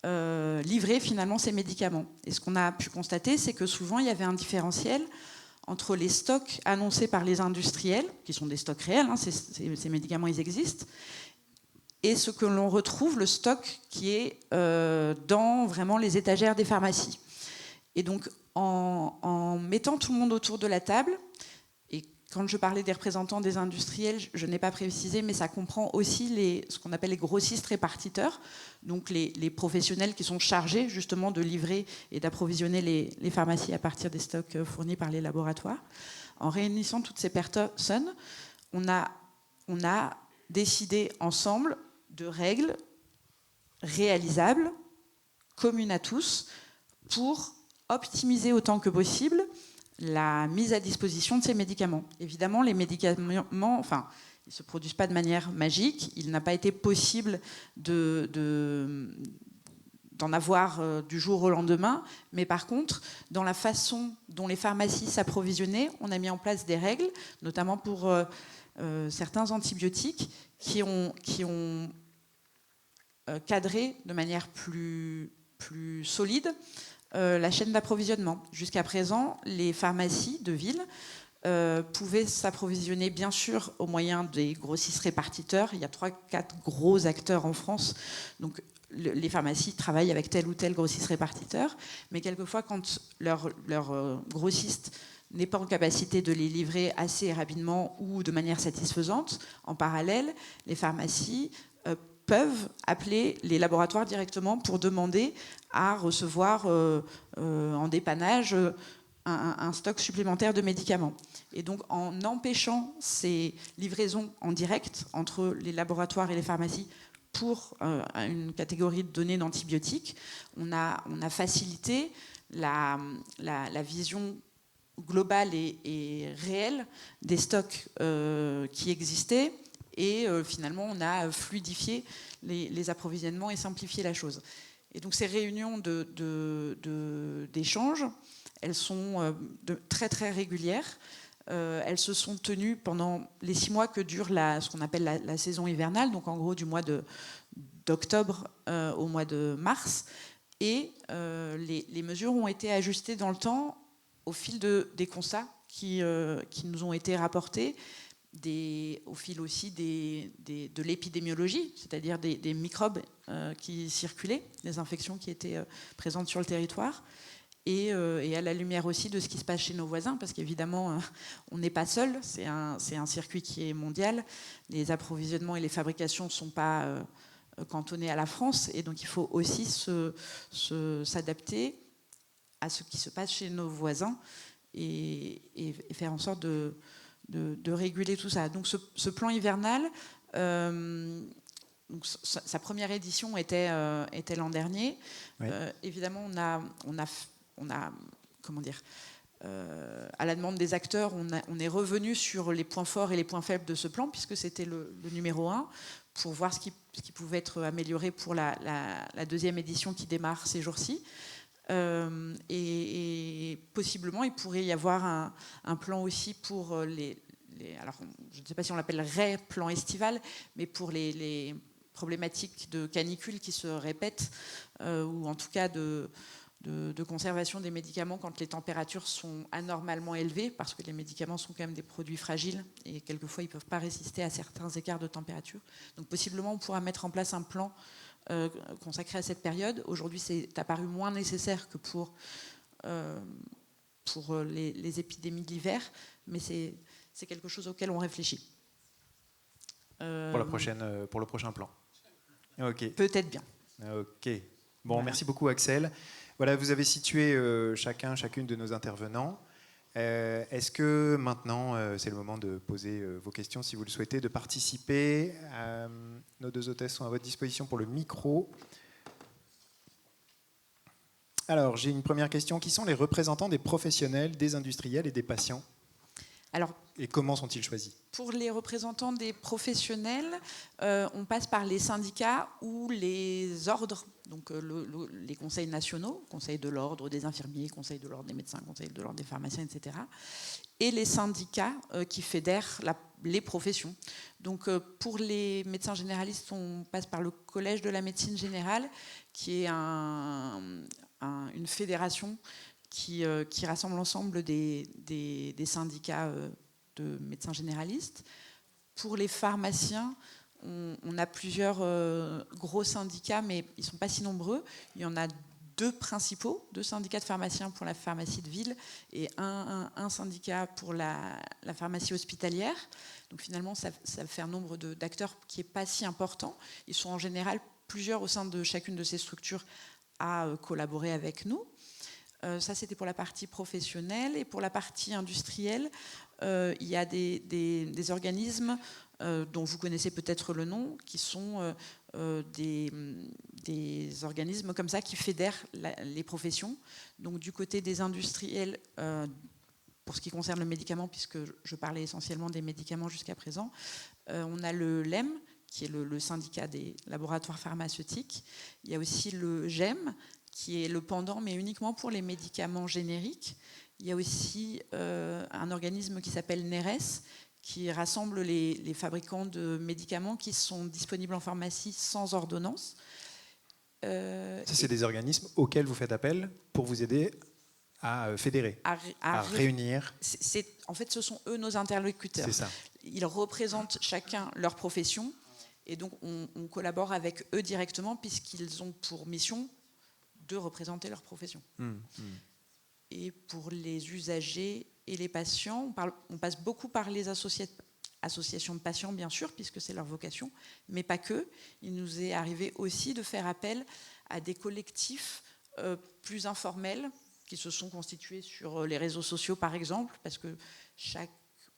livrer finalement ces médicaments. Et ce qu'on a pu constater, c'est que souvent il y avait un différentiel entre les stocks annoncés par les industriels, qui sont des stocks réels, hein, ces médicaments ils existent, et ce que l'on retrouve, le stock qui est dans vraiment les étagères des pharmacies. Et donc en mettant tout le monde autour de la table, et quand je parlais des représentants des industriels, je n'ai pas précisé, mais ça comprend aussi ce qu'on appelle les grossistes répartiteurs, donc les professionnels qui sont chargés justement de livrer et d'approvisionner les pharmacies à partir des stocks fournis par les laboratoires. En réunissant toutes ces personnes, on a décidé ensemble de règles réalisables, communes à tous, pour optimiser autant que possible la mise à disposition de ces médicaments. Évidemment, les médicaments, ils ne se produisent pas de manière magique. Il n'a pas été possible d'en avoir du jour au lendemain. Mais par contre, dans la façon dont les pharmacies s'approvisionnaient, on a mis en place des règles, notamment pour certains antibiotiques qui ont cadré de manière plus solide la chaîne d'approvisionnement. Jusqu'à présent, les pharmacies de ville pouvaient s'approvisionner bien sûr au moyen des grossistes-répartiteurs. Il y a 3-4 gros acteurs en France. Donc les pharmacies travaillent avec tel ou tel grossiste-répartiteur. Mais quelquefois, quand leur grossiste n'est pas en capacité de les livrer assez rapidement ou de manière satisfaisante, en parallèle, les pharmacies peuvent appeler les laboratoires directement pour demander à recevoir en dépannage un stock supplémentaire de médicaments. Et donc, en empêchant ces livraisons en direct entre les laboratoires et les pharmacies pour une catégorie de données d'antibiotiques, on a facilité la vision globale et réelle des stocks qui existaient, et finalement on a fluidifié les approvisionnements et simplifié la chose. Et donc ces réunions d'échange, elles sont très très régulières. Elles se sont tenues pendant les 6 mois que dure ce qu'on appelle la saison hivernale, donc en gros du mois d'octobre au mois de mars. Et les mesures ont été ajustées dans le temps au fil des constats qui nous ont été rapportés, au fil aussi de l'épidémiologie, c'est-à-dire des microbes qui circulaient, des infections qui étaient présentes sur le territoire, et à la lumière aussi de ce qui se passe chez nos voisins, parce qu'évidemment, on n'est pas seul, c'est un circuit qui est mondial, les approvisionnements et les fabrications ne sont pas cantonnés à la France, et donc il faut aussi s'adapter à ce qui se passe chez nos voisins et faire en sorte de réguler tout ça. Donc ce plan hivernal, donc sa première édition était l'an dernier. Oui. Évidemment, on a comment dire, à la demande des acteurs, on est revenu sur les points forts et les points faibles de ce plan, puisque c'était le numéro 1, pour voir ce qui pouvait être amélioré pour la deuxième édition qui démarre ces jours-ci. Et possiblement, il pourrait y avoir un plan aussi pour alors, je ne sais pas si on l'appelle plan estival, mais pour les problématiques de canicule qui se répètent, ou en tout cas de conservation des médicaments quand les températures sont anormalement élevées, parce que les médicaments sont quand même des produits fragiles et quelquefois ils ne peuvent pas résister à certains écarts de température. Donc possiblement, on pourra mettre en place un plan consacré à cette période. Aujourd'hui, c'est apparu moins nécessaire que pour les épidémies d'hiver, mais c'est quelque chose auquel on réfléchit. Pour le prochain plan. Okay. Peut-être bien. Ok. Bon, voilà. Merci beaucoup, Axel. Voilà, vous avez situé chacune de nos intervenants. Est-ce que maintenant, c'est le moment de poser vos questions, si vous le souhaitez, de participer. Nos 2 hôtesses sont à votre disposition pour le micro. Alors, j'ai une première question. Qui sont les représentants des professionnels, des industriels et des patients ? Alors, et comment sont-ils choisis ? Pour les représentants des professionnels, on passe par les syndicats ou les ordres, donc les conseils nationaux, conseil de l'ordre des infirmiers, conseil de l'ordre des médecins, conseil de l'ordre des pharmaciens, etc. Et les syndicats qui fédèrent les professions. Donc pour les médecins généralistes, on passe par le Collège de la médecine générale, qui est une fédération qui rassemble l'ensemble des syndicats de médecins généralistes. Pour les pharmaciens, on a plusieurs gros syndicats, mais ils ne sont pas si nombreux. Il y en a 2 principaux, 2 syndicats de pharmaciens pour la pharmacie de ville et un syndicat pour la pharmacie hospitalière. Donc finalement, ça fait un nombre d'acteurs qui n'est pas si important. Ils sont en général plusieurs au sein de chacune de ces structures à collaborer avec nous. Ça, c'était pour la partie professionnelle. Et pour la partie industrielle, il y a des organismes dont vous connaissez peut-être le nom, qui sont des organismes comme ça qui fédèrent les professions. Donc du côté des industriels, pour ce qui concerne le médicament, puisque je parlais essentiellement des médicaments jusqu'à présent, on a le LEM, qui est le syndicat des laboratoires pharmaceutiques. Il y a aussi le GEM, qui est le pendant, mais uniquement pour les médicaments génériques. Il y a aussi un organisme qui s'appelle NERES, qui rassemble les fabricants de médicaments qui sont disponibles en pharmacie sans ordonnance. Ça, c'est des organismes auxquels vous faites appel pour vous aider à fédérer, à réunir. En fait, ce sont eux nos interlocuteurs. C'est ça. Ils représentent chacun leur profession et donc on collabore avec eux directement puisqu'ils ont pour mission de représenter leur profession. Et pour les usagers et les patients, on passe beaucoup par les associations de patients, bien sûr, puisque c'est leur vocation, mais pas que. Il nous est arrivé aussi de faire appel à des collectifs plus informels qui se sont constitués sur les réseaux sociaux, par exemple, parce que chaque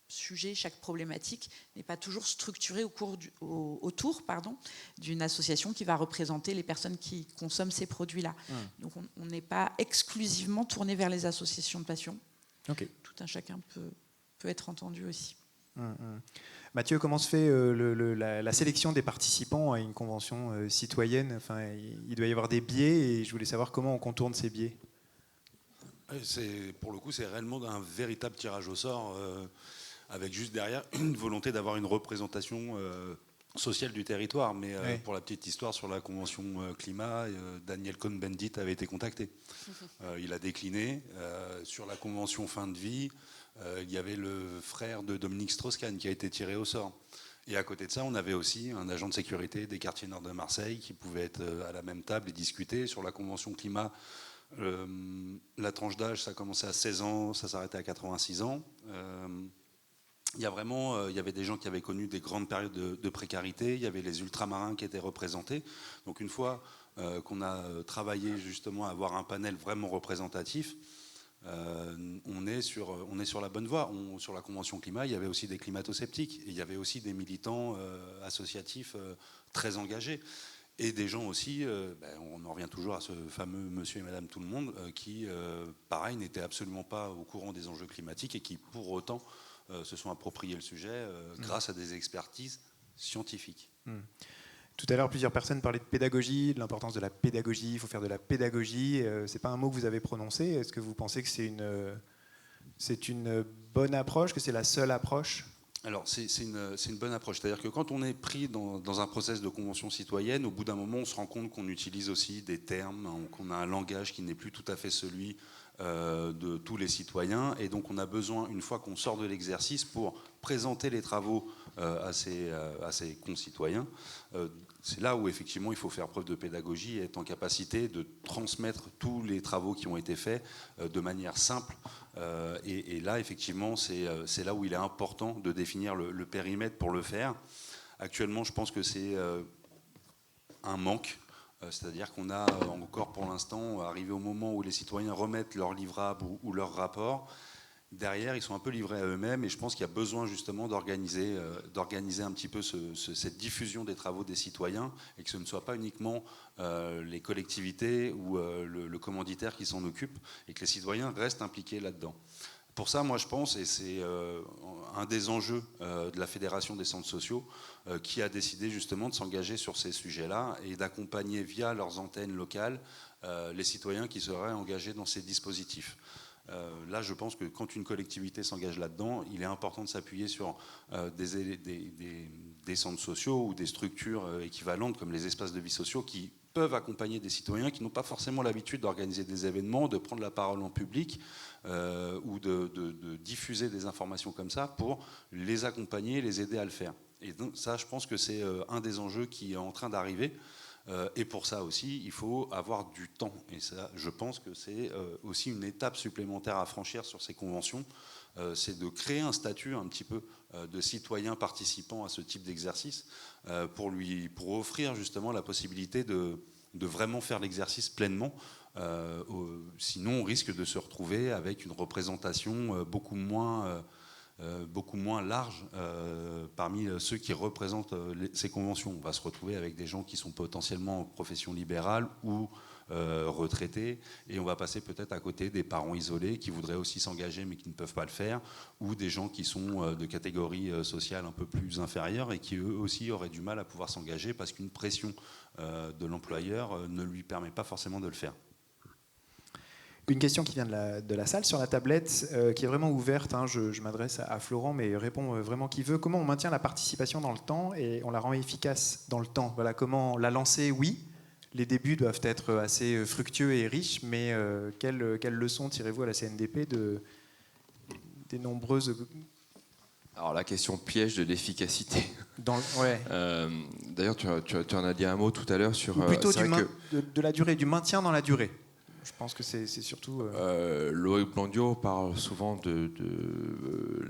sujet, chaque problématique n'est pas toujours structurée autour d'une association qui va représenter les personnes qui consomment ces produits-là. Donc on n'est pas exclusivement tourné vers les associations de patients. Okay. Tout un chacun peut être entendu aussi. Mathieu, comment se fait la sélection des participants à une convention citoyenne? Enfin, il doit y avoir des biais et je voulais savoir comment on contourne ces biais. Pour le coup, c'est réellement un véritable tirage au sort avec juste derrière une volonté d'avoir une représentation sociale du territoire. Mais pour la petite histoire, sur la convention climat, Daniel Cohn-Bendit avait été contacté. Il a décliné. Sur la convention fin de vie, il y avait le frère de Dominique Strauss-Kahn qui a été tiré au sort. Et à côté de ça, on avait aussi un agent de sécurité des quartiers nord de Marseille qui pouvait être à la même table et discuter. Sur la convention climat, la tranche d'âge, ça commençait à 16 ans, ça s'arrêtait à 86 ans. Il y avait des gens qui avaient connu des grandes périodes de précarité, il y avait les ultramarins qui étaient représentés. Donc une fois qu'on a travaillé justement à avoir un panel vraiment représentatif, on est sur la bonne voie. Sur la Convention climat, il y avait aussi des climato-sceptiques, et il y avait aussi des militants associatifs très engagés. Et des gens aussi, on en revient toujours à ce fameux monsieur et madame tout le monde, qui, pareil, n'étaient absolument pas au courant des enjeux climatiques et qui, pour autant, se sont appropriés le sujet grâce à des expertises scientifiques. Tout à l'heure, plusieurs personnes parlaient de pédagogie, de l'importance de la pédagogie. Il faut faire de la pédagogie. C'est pas un mot que vous avez prononcé. Est-ce que vous pensez que c'est une bonne approche, que c'est la seule approche ? Alors, c'est une bonne approche. C'est-à-dire que quand on est pris dans un process de convention citoyenne, au bout d'un moment, on se rend compte qu'on utilise aussi des termes, qu'on a un langage qui n'est plus tout à fait celui de tous les citoyens. Et donc, on a besoin, une fois qu'on sort de l'exercice, pour présenter les travaux à ses concitoyens. C'est là où, effectivement, il faut faire preuve de pédagogie et être en capacité de transmettre tous les travaux qui ont été faits de manière simple. Et là, effectivement, c'est là où il est important de définir le périmètre pour le faire. Actuellement, je pense que c'est un manque. C'est-à-dire qu'on a encore pour l'instant, arrivé au moment où les citoyens remettent leur livrable ou leur rapport, derrière, ils sont un peu livrés à eux-mêmes, et je pense qu'il y a besoin justement d'organiser un petit peu cette diffusion des travaux des citoyens, et que ce ne soit pas uniquement les collectivités ou le commanditaire qui s'en occupe, et que les citoyens restent impliqués là-dedans. Pour ça, moi je pense, et c'est un des enjeux de la Fédération des centres sociaux, qui a décidé justement de s'engager sur ces sujets-là et d'accompagner via leurs antennes locales les citoyens qui seraient engagés dans ces dispositifs. Là, je pense que quand une collectivité s'engage là-dedans, il est important de s'appuyer sur des centres sociaux ou des structures équivalentes comme les espaces de vie sociaux qui peuvent accompagner des citoyens qui n'ont pas forcément l'habitude d'organiser des événements, de prendre la parole en public ou de diffuser des informations comme ça pour les accompagner, les aider à le faire. Et donc ça, je pense que c'est un des enjeux qui est en train d'arriver. Et pour ça aussi, il faut avoir du temps. Et ça, je pense que c'est aussi une étape supplémentaire à franchir sur ces conventions. C'est de créer un statut un petit peu de citoyen participant à ce type d'exercice pour offrir justement la possibilité de vraiment faire l'exercice pleinement. Sinon, on risque de se retrouver avec une représentation beaucoup moins large parmi ceux qui représentent ces conventions. On va se retrouver avec des gens qui sont potentiellement en profession libérale ou retraités, et on va passer peut-être à côté des parents isolés qui voudraient aussi s'engager mais qui ne peuvent pas le faire, ou des gens qui sont de catégorie sociale un peu plus inférieure et qui eux aussi auraient du mal à pouvoir s'engager parce qu'une pression de l'employeur ne lui permet pas forcément de le faire. Une question qui vient de la salle sur la tablette, qui est vraiment ouverte. Je m'adresse à Florent, mais répond vraiment qui veut. Comment on maintient la participation dans le temps et on la rend efficace dans le temps ? Voilà, comment la lancer, oui. les débuts doivent être assez fructueux et riches, mais quelles leçons tirez-vous à la CNDP des nombreuses... Alors la question piège de l'efficacité. Ouais. D'ailleurs, tu en as dit un mot tout à l'heure sur... Ou plutôt de la durée, du maintien dans la durée. Je pense que c'est surtout... Loïc Blondiot parle souvent de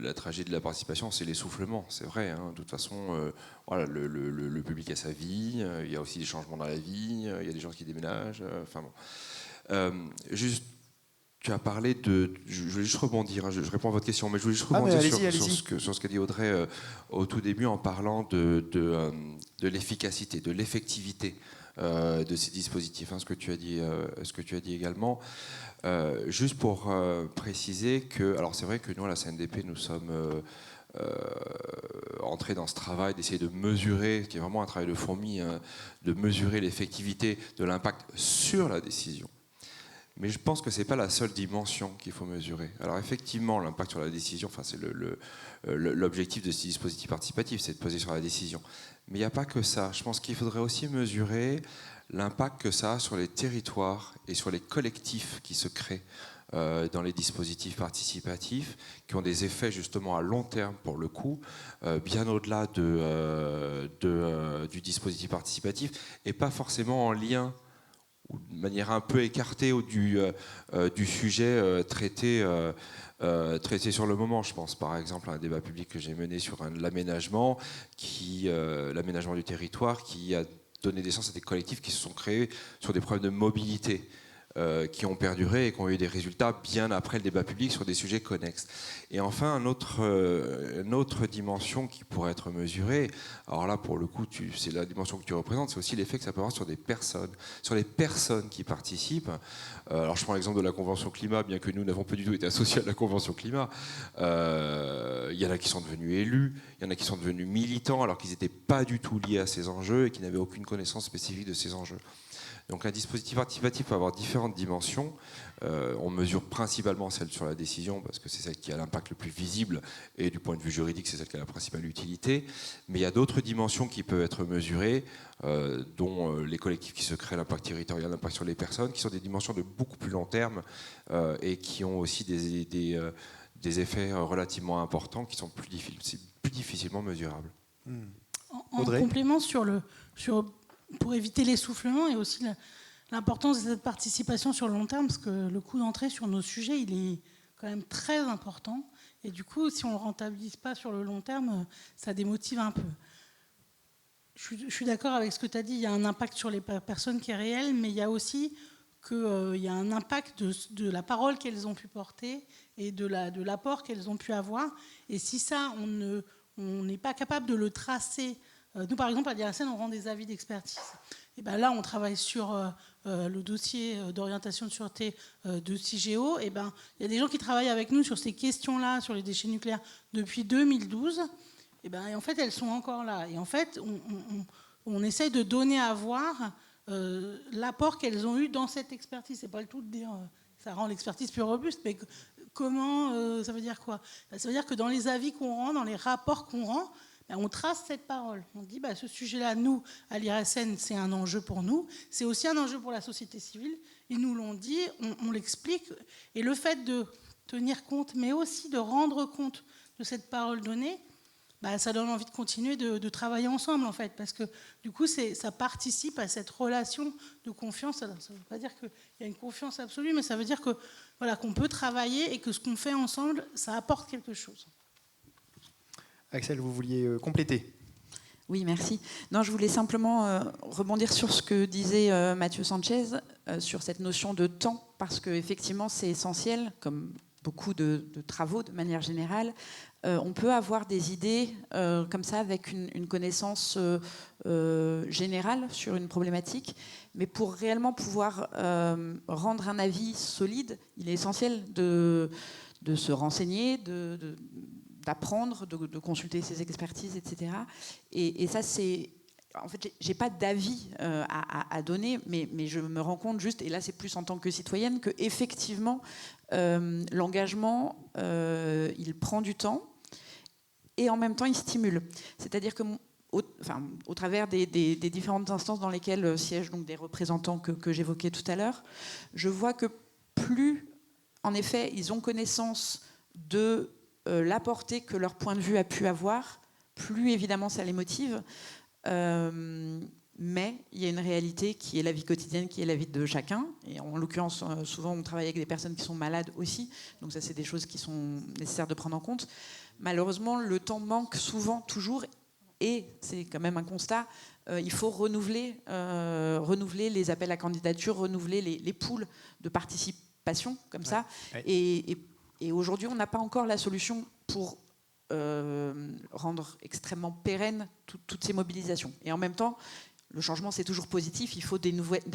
la tragédie de la participation, c'est l'essoufflement, c'est vrai. Hein. De toute façon, voilà, le public a sa vie, il y a aussi des changements dans la vie, il y a des gens qui déménagent. Enfin bon. Juste, tu as parlé de... Je voulais juste rebondir, hein, je réponds à votre question, mais je voulais juste rebondir sur ce qu'a dit Audrey au tout début en parlant de l'efficacité, de l'effectivité de ces dispositifs, hein, ce que tu as dit également. Juste pour préciser que, alors c'est vrai que nous à la CNDP nous sommes entrés dans ce travail d'essayer de mesurer, qui est vraiment un travail de fourmi, hein, de mesurer l'effectivité de l'impact sur la décision. Mais je pense que ce n'est pas la seule dimension qu'il faut mesurer. Alors effectivement, l'impact sur la décision, enfin, c'est l'objectif de ces dispositifs participatifs, c'est de peser sur la décision. Mais il n'y a pas que ça. Je pense qu'il faudrait aussi mesurer l'impact que ça a sur les territoires et sur les collectifs qui se créent dans les dispositifs participatifs, qui ont des effets justement à long terme pour le coup, bien au-delà du dispositif participatif, et pas forcément en lien ou de manière un peu écartée du sujet traité sur le moment. Je pense par exemple à un débat public que j'ai mené sur l'aménagement du territoire qui a donné naissance à des collectifs qui se sont créés sur des problèmes de mobilité qui ont perduré et qui ont eu des résultats bien après le débat public sur des sujets connexes. Et enfin, une autre dimension qui pourrait être mesurée, alors là pour le coup c'est la dimension que tu représentes, c'est aussi l'effet que ça peut avoir sur des personnes, sur les personnes qui participent. Alors je prends l'exemple de la Convention Climat, bien que nous n'avons pas du tout été associés à la Convention Climat. Il y en a qui sont devenus élus, il y en a qui sont devenus militants alors qu'ils n'étaient pas du tout liés à ces enjeux et qui n'avaient aucune connaissance spécifique de ces enjeux. Donc un dispositif participatif peut avoir différentes dimensions. On mesure principalement celle sur la décision parce que c'est celle qui a l'impact le plus visible et du point de vue juridique, c'est celle qui a la principale utilité. Mais il y a d'autres dimensions qui peuvent être mesurées, dont les collectifs qui se créent, l'impact territorial, l'impact sur les personnes, qui sont des dimensions de beaucoup plus long terme et qui ont aussi des effets relativement importants qui sont plus difficilement mesurables. En complément pour éviter l'essoufflement et aussi l'importance de cette participation sur le long terme, parce que le coût d'entrée sur nos sujets, il est quand même très important. Et du coup, si on ne le rentabilise pas sur le long terme, ça démotive un peu. Je suis d'accord avec ce que tu as dit, il y a un impact sur les personnes qui est réel, mais il y a aussi qu'il y a un impact de la parole qu'elles ont pu porter et de l'apport qu'elles ont pu avoir. Et si ça, on n'est pas capable de le tracer. Nous, par exemple, à l'IRSN, on rend des avis d'expertise. Et ben là, on travaille sur le dossier d'orientation de sûreté de CIGEO. Et ben, il y a des gens qui travaillent avec nous sur ces questions-là, sur les déchets nucléaires, depuis 2012. Et ben, et en fait, elles sont encore là. Et en fait, on essaye de donner à voir l'apport qu'elles ont eu dans cette expertise. C'est pas le tout de dire ça rend l'expertise plus robuste, mais comment ça veut dire quoi? Ça veut dire que dans les avis qu'on rend, dans les rapports qu'on rend, on trace cette parole. On dit, ce sujet-là, nous, à l'IRSN, c'est un enjeu pour nous. C'est aussi un enjeu pour la société civile. Ils nous l'ont dit, on l'explique. Et le fait de tenir compte, mais aussi de rendre compte de cette parole donnée, ça donne envie de continuer de travailler ensemble, en fait. Parce que, du coup, ça participe à cette relation de confiance. Alors, ça ne veut pas dire qu'il y a une confiance absolue, mais ça veut dire que, voilà, qu'on peut travailler et que ce qu'on fait ensemble, ça apporte quelque chose. Axel, vous vouliez compléter? Oui, merci. Non, je voulais simplement rebondir sur ce que disait Mathieu Sanchez, sur cette notion de temps, parce qu'effectivement, c'est essentiel, comme beaucoup de travaux de manière générale. On peut avoir des idées comme ça, avec une connaissance générale sur une problématique, mais pour réellement pouvoir rendre un avis solide, il est essentiel de se renseigner, d'apprendre, de consulter ses expertises, etc. Et ça, c'est... En fait, j'ai pas d'avis à donner, mais je me rends compte juste, et là c'est plus en tant que citoyenne, qu'effectivement, l'engagement, il prend du temps, et en même temps, il stimule. C'est-à-dire que au travers des différentes instances dans lesquelles siègent donc des représentants que j'évoquais tout à l'heure, je vois que plus, en effet, ils ont connaissance de la portée que leur point de vue a pu avoir, plus évidemment ça les motive. Mais il y a une réalité qui est la vie quotidienne, qui est la vie de chacun. Et en l'occurrence, souvent on travaille avec des personnes qui sont malades aussi. Donc ça, c'est des choses qui sont nécessaires de prendre en compte. Malheureusement, le temps manque souvent, toujours. Et c'est quand même un constat, il faut renouveler les appels à candidature, renouveler les pools de participation, comme ça. Ouais. Et aujourd'hui, on n'a pas encore la solution pour rendre extrêmement pérenne toutes ces mobilisations. Et en même temps, le changement, c'est toujours positif, il faut des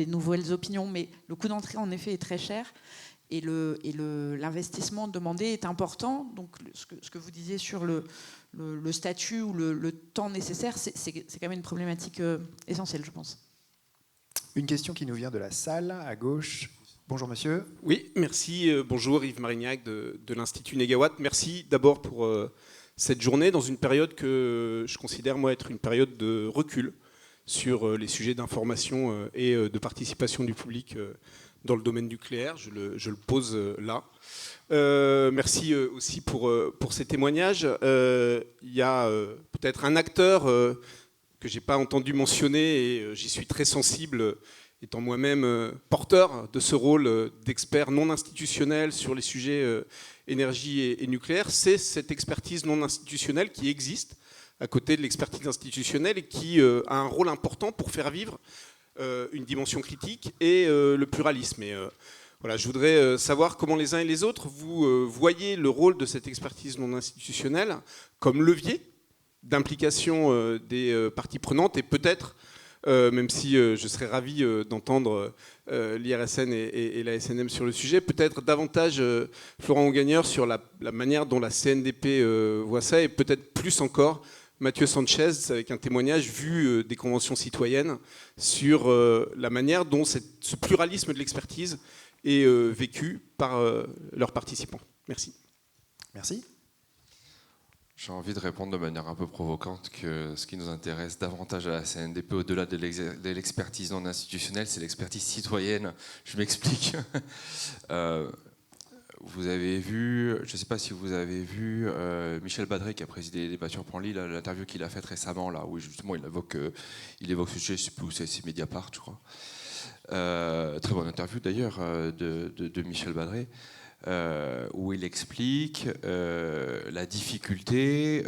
nouvelles opinions, mais le coût d'entrée, en effet, est très cher. Et l'investissement demandé est important. Donc, ce que vous disiez sur le statut ou le temps nécessaire, c'est quand même une problématique essentielle, je pense. Une question qui nous vient de la salle, à gauche. Bonjour monsieur. Oui, merci. Bonjour Yves Marignac de l'Institut Négawatt. Merci d'abord pour cette journée dans une période que je considère moi être une période de recul sur les sujets d'information et de participation du public dans le domaine nucléaire. Je le pose là. Merci aussi pour ces témoignages. Il y a peut-être un acteur que je n'ai pas entendu mentionner et j'y suis très sensible, étant moi-même porteur de ce rôle d'expert non institutionnel sur les sujets énergie et nucléaire. C'est cette expertise non institutionnelle qui existe à côté de l'expertise institutionnelle et qui a un rôle important pour faire vivre une dimension critique et le pluralisme. Et voilà, je voudrais savoir comment les uns et les autres vous voyez le rôle de cette expertise non institutionnelle comme levier d'implication des parties prenantes et peut-être, même si je serais ravi d'entendre l'IRSN et la SNM sur le sujet, peut-être davantage Florent Ongagneur sur la manière dont la CNDP voit ça et peut-être plus encore Mathieu Sanchez avec un témoignage vu des conventions citoyennes sur la manière dont ce pluralisme de l'expertise est vécu par leurs participants. Merci. Merci. J'ai envie de répondre de manière un peu provocante que ce qui nous intéresse davantage à la CNDP, au-delà de l'expertise non institutionnelle, c'est l'expertise citoyenne. Je m'explique. Vous avez vu, je ne sais pas si vous avez vu Michel Badré qui a présidé les débats sur Panly, l'interview qu'il a faite récemment, là, où justement il évoque ce sujet, je ne sais plus où c'est Mediapart, je crois. Très bonne interview d'ailleurs de Michel Badré. Où il explique la difficulté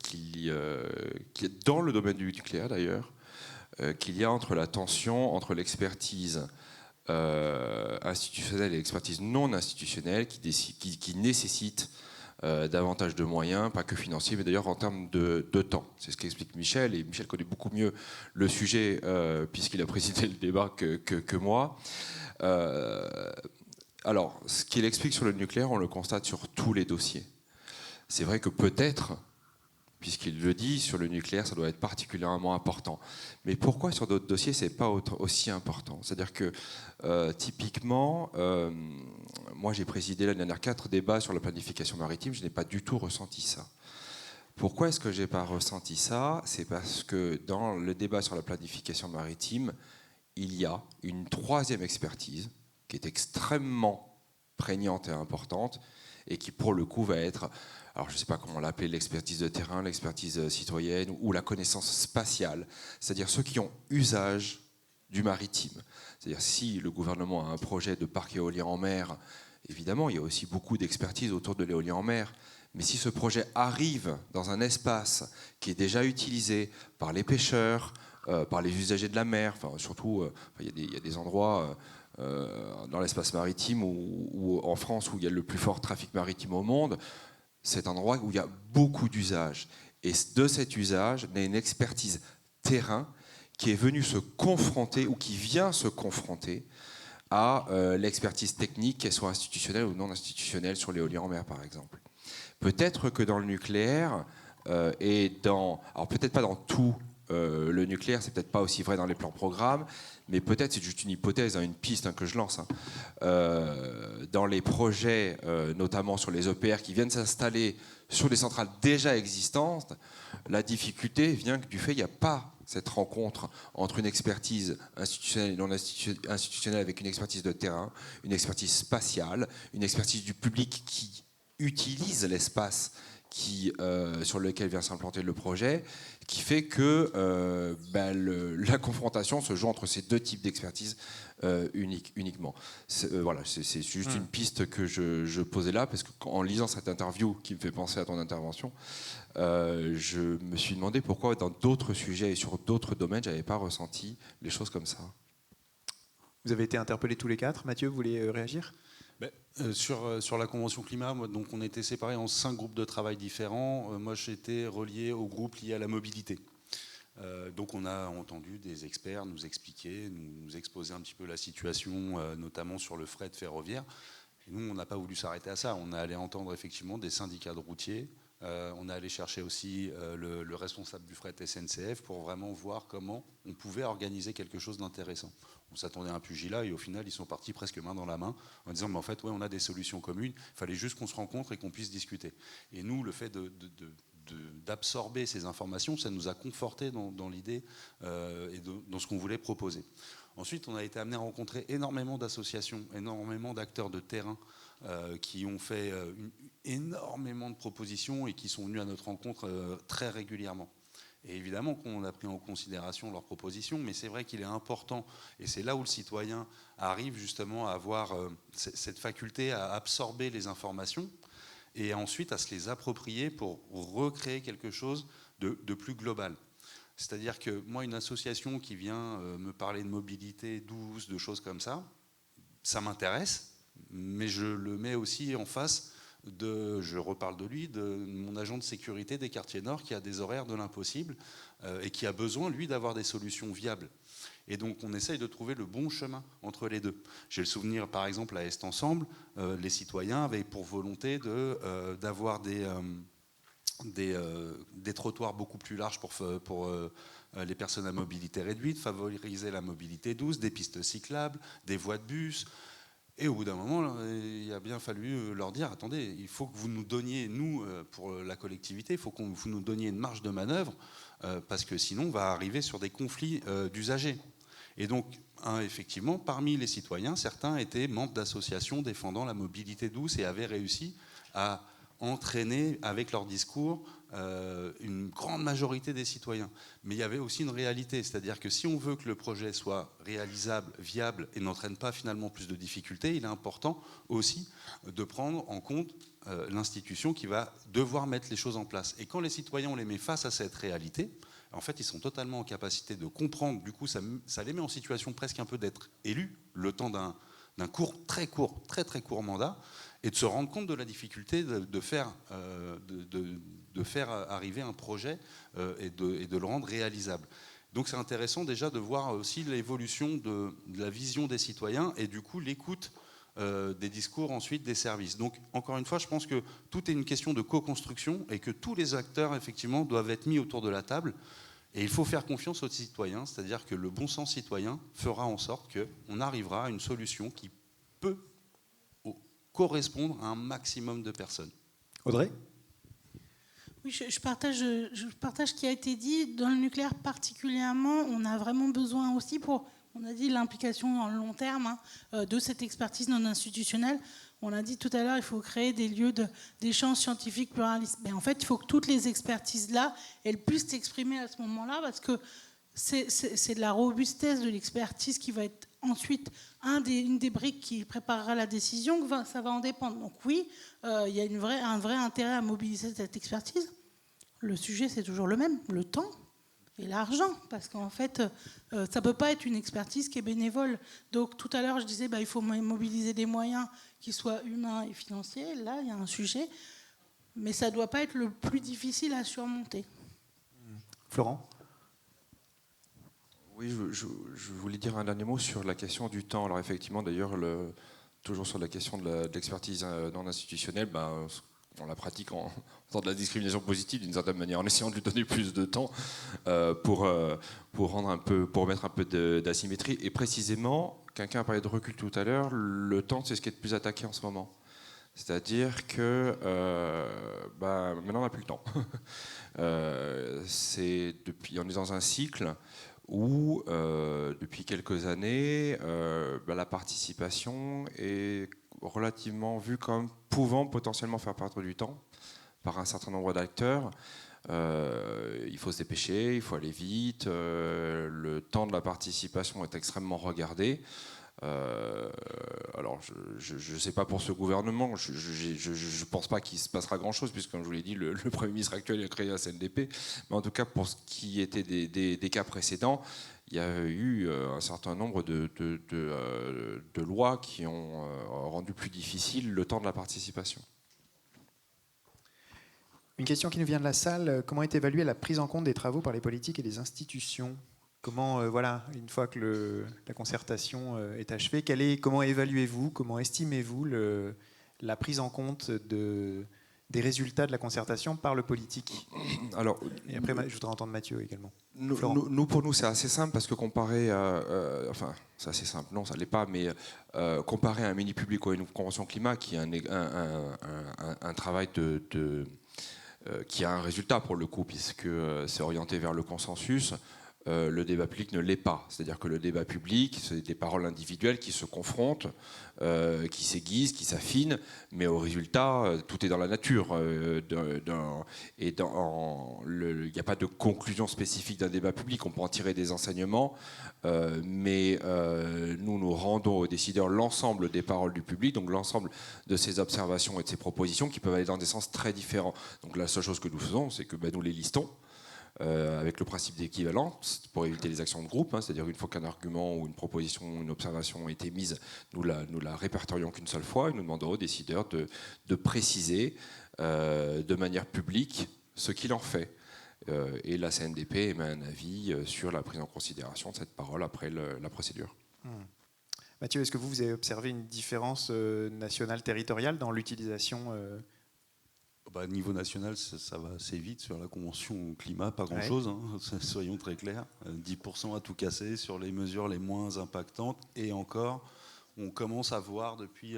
qu'il y a dans le domaine du nucléaire d'ailleurs, qu'il y a entre la tension entre l'expertise institutionnelle et l'expertise non institutionnelle qui nécessite davantage de moyens, pas que financiers, mais d'ailleurs en termes de temps. C'est ce qu'explique Michel, et Michel connaît beaucoup mieux le sujet puisqu'il a présidé le débat que moi. Alors, ce qu'il explique sur le nucléaire, on le constate sur tous les dossiers. C'est vrai que peut-être, puisqu'il le dit, sur le nucléaire, ça doit être particulièrement important. Mais pourquoi sur d'autres dossiers, ce n'est pas aussi important ? C'est-à-dire que, typiquement, moi j'ai présidé l'année dernière 4 débats sur la planification maritime, je n'ai pas du tout ressenti ça. Pourquoi est-ce que je n'ai pas ressenti ça ? C'est parce que dans le débat sur la planification maritime, il y a une troisième expertise, qui est extrêmement prégnante et importante, et qui pour le coup va être, alors je ne sais pas comment l'appeler, l'expertise de terrain, l'expertise citoyenne, ou la connaissance spatiale, c'est-à-dire ceux qui ont usage du maritime. C'est-à-dire si le gouvernement a un projet de parc éolien en mer, évidemment il y a aussi beaucoup d'expertise autour de l'éolien en mer, mais si ce projet arrive dans un espace qui est déjà utilisé par les pêcheurs, par les usagers de la mer, enfin, surtout il y a des endroits dans l'espace maritime ou en France où il y a le plus fort trafic maritime au monde, c'est un endroit où il y a beaucoup d'usages. Et de cet usage, il y a une expertise terrain qui est venue se confronter ou qui vient se confronter à l'expertise technique, qu'elle soit institutionnelle ou non institutionnelle, sur l'éolien en mer par exemple. Peut-être que dans le nucléaire, alors peut-être pas dans tout le nucléaire, c'est peut-être pas aussi vrai dans les plans programmes, mais peut-être, c'est juste une hypothèse, une piste que je lance, dans les projets, notamment sur les EPR qui viennent s'installer sur des centrales déjà existantes, La difficulté vient du fait qu'il n'y a pas cette rencontre entre une expertise institutionnelle et non institutionnelle avec une expertise de terrain, une expertise spatiale, une expertise du public qui utilise l'espace sur lequel vient s'implanter le projet, qui fait que la confrontation se joue entre ces deux types d'expertise uniquement. Voilà, c'est juste une piste que je posais là, parce qu'en lisant cette interview qui me fait penser à ton intervention, je me suis demandé pourquoi dans d'autres sujets et sur d'autres domaines, je n'avais pas ressenti les choses comme ça. Vous avez été interpellés tous les quatre. Mathieu, vous voulez réagir ? Sur la Convention climat, donc on était séparés en 5 groupes de travail différents. Moi, j'étais relié au groupe lié à la mobilité. Donc on a entendu des experts nous expliquer, nous exposer un petit peu la situation, notamment sur le fret ferroviaire. Et nous, on n'a pas voulu s'arrêter à ça. On est allé entendre effectivement des syndicats de routiers. On est allé chercher aussi le responsable du fret SNCF pour vraiment voir comment on pouvait organiser quelque chose d'intéressant. On s'attendait à un pugilat et au final, ils sont partis presque main dans la main en disant mais en fait, ouais, on a des solutions communes, il fallait juste qu'on se rencontre et qu'on puisse discuter. Et nous, le fait d'absorber ces informations, ça nous a confortés dans l'idée et dans ce qu'on voulait proposer. Ensuite, on a été amené à rencontrer énormément d'associations, énormément d'acteurs de terrain qui ont fait énormément de propositions et qui sont venus à notre rencontre très régulièrement. Et évidemment qu'on a pris en considération leurs propositions, mais c'est vrai qu'il est important, et c'est là où le citoyen arrive justement à avoir cette faculté à absorber les informations et ensuite à se les approprier pour recréer quelque chose de plus global. C'est-à-dire que moi, une association qui vient me parler de mobilité douce, de choses comme ça m'intéresse, mais je le mets aussi en face je reparle de lui, de mon agent de sécurité des quartiers nord qui a des horaires de l'impossible et qui a besoin, lui, d'avoir des solutions viables. Et donc, on essaye de trouver le bon chemin entre les deux. J'ai le souvenir, par exemple, à Est Ensemble, les citoyens avaient pour volonté d'avoir des trottoirs beaucoup plus larges pour les personnes à mobilité réduite, favoriser la mobilité douce, des pistes cyclables, des voies de bus. Et au bout d'un moment, il a bien fallu leur dire, attendez, il faut que vous nous donniez, nous, pour la collectivité, il faut que vous nous donniez une marge de manœuvre, parce que sinon, on va arriver sur des conflits d'usagers. Et donc, effectivement, parmi les citoyens, certains étaient membres d'associations défendant la mobilité douce et avaient réussi à entraîner avec leur discours une grande majorité des citoyens. Mais il y avait aussi une réalité, c'est-à-dire que si on veut que le projet soit réalisable, viable et n'entraîne pas finalement plus de difficultés, il est important aussi de prendre en compte l'institution qui va devoir mettre les choses en place. Et quand les citoyens, on les met face à cette réalité, en fait, ils sont totalement en capacité de comprendre. Du coup, ça les met en situation presque un peu d'être élus le temps d'un très court mandat, et de se rendre compte de la difficulté de faire arriver un projet et de le rendre réalisable. Donc c'est intéressant déjà de voir aussi l'évolution de la vision des citoyens et du coup l'écoute des discours ensuite des services. Donc encore une fois, je pense que tout est une question de co-construction et que tous les acteurs effectivement doivent être mis autour de la table. Et il faut faire confiance aux citoyens, c'est-à-dire que le bon sens citoyen fera en sorte qu'on arrivera à une solution qui peut correspondre à un maximum de personnes. Audrey ? Oui, je partage ce qui a été dit. Dans le nucléaire particulièrement, on a vraiment besoin aussi on a dit l'implication dans le long terme de cette expertise non institutionnelle. On a dit tout à l'heure, il faut créer des lieux d'échange scientifique pluralistes. Mais en fait, il faut que toutes les expertises-là, elles puissent s'exprimer à ce moment-là, parce que c'est de la robustesse de l'expertise qui va être ensuite une des briques qui préparera la décision, ça va en dépendre. Donc oui, il y a un vrai intérêt à mobiliser cette expertise. Le sujet, c'est toujours le même, le temps et l'argent, parce qu'en fait, ça ne peut pas être une expertise qui est bénévole. Donc tout à l'heure, je disais, il faut mobiliser des moyens qui soient humains et financiers. Là, il y a un sujet, mais ça ne doit pas être le plus difficile à surmonter. Florent ? Oui, je voulais dire un dernier mot sur la question du temps. Alors effectivement, d'ailleurs, toujours sur la question de l'expertise non institutionnelle, on la pratique en faisant de la discrimination positive d'une certaine manière, en essayant de lui donner plus de temps pour mettre un peu d'asymétrie. Et précisément, quelqu'un a parlé de recul tout à l'heure, le temps, c'est ce qui est le plus attaqué en ce moment. C'est-à-dire que maintenant on n'a plus le temps. On est dans un cycle où, depuis quelques années, la participation est relativement vue comme pouvant potentiellement faire perdre du temps par un certain nombre d'acteurs. Il faut se dépêcher, il faut aller vite, le temps de la participation est extrêmement regardé. Alors, je ne sais pas pour ce gouvernement, je ne pense pas qu'il se passera grand-chose, puisque, comme je vous l'ai dit, le Premier ministre actuel a créé la CNDP. Mais en tout cas, pour ce qui était des cas précédents, il y a eu un certain nombre de lois qui ont rendu plus difficile le temps de la participation. Une question qui nous vient de la salle. Comment est évaluée la prise en compte des travaux par les politiques et les institutions ? Comment, une fois que la concertation est achevée, comment évaluez-vous, comment estimez-vous la prise en compte des résultats de la concertation par le politique ? Alors, et après, je voudrais entendre Mathieu également. Pour nous, c'est assez simple, parce que comparé c'est assez simple, non, ça ne l'est pas, mais comparé à un mini-public ou à une convention climat qui a un travail qui a un résultat pour le coup, puisque c'est orienté vers le consensus, le débat public ne l'est pas. C'est-à-dire que le débat public, c'est des paroles individuelles qui se confrontent, qui s'aiguisent, qui s'affinent, mais au résultat, tout est dans la nature. Il n'y a pas de conclusion spécifique d'un débat public. On peut en tirer des enseignements, mais nous rendons aux décideurs l'ensemble des paroles du public, donc l'ensemble de ses observations et de ses propositions, qui peuvent aller dans des sens très différents. Donc la seule chose que nous faisons, c'est que nous les listons, avec le principe d'équivalence pour éviter les actions de groupe, c'est-à-dire une fois qu'un argument ou une proposition ou une observation a été mise, nous la répertorions qu'une seule fois et nous demandons aux décideurs de préciser de manière publique ce qu'il en fait. Et la CNDP émet un avis sur la prise en considération de cette parole après la procédure. Mathieu, est-ce que vous avez observé une différence nationale territoriale dans l'utilisation Niveau national, ça va assez vite. Sur la convention climat, pas grand-chose, soyons très clairs. 10% à tout casser sur les mesures les moins impactantes. Et encore, on commence à voir depuis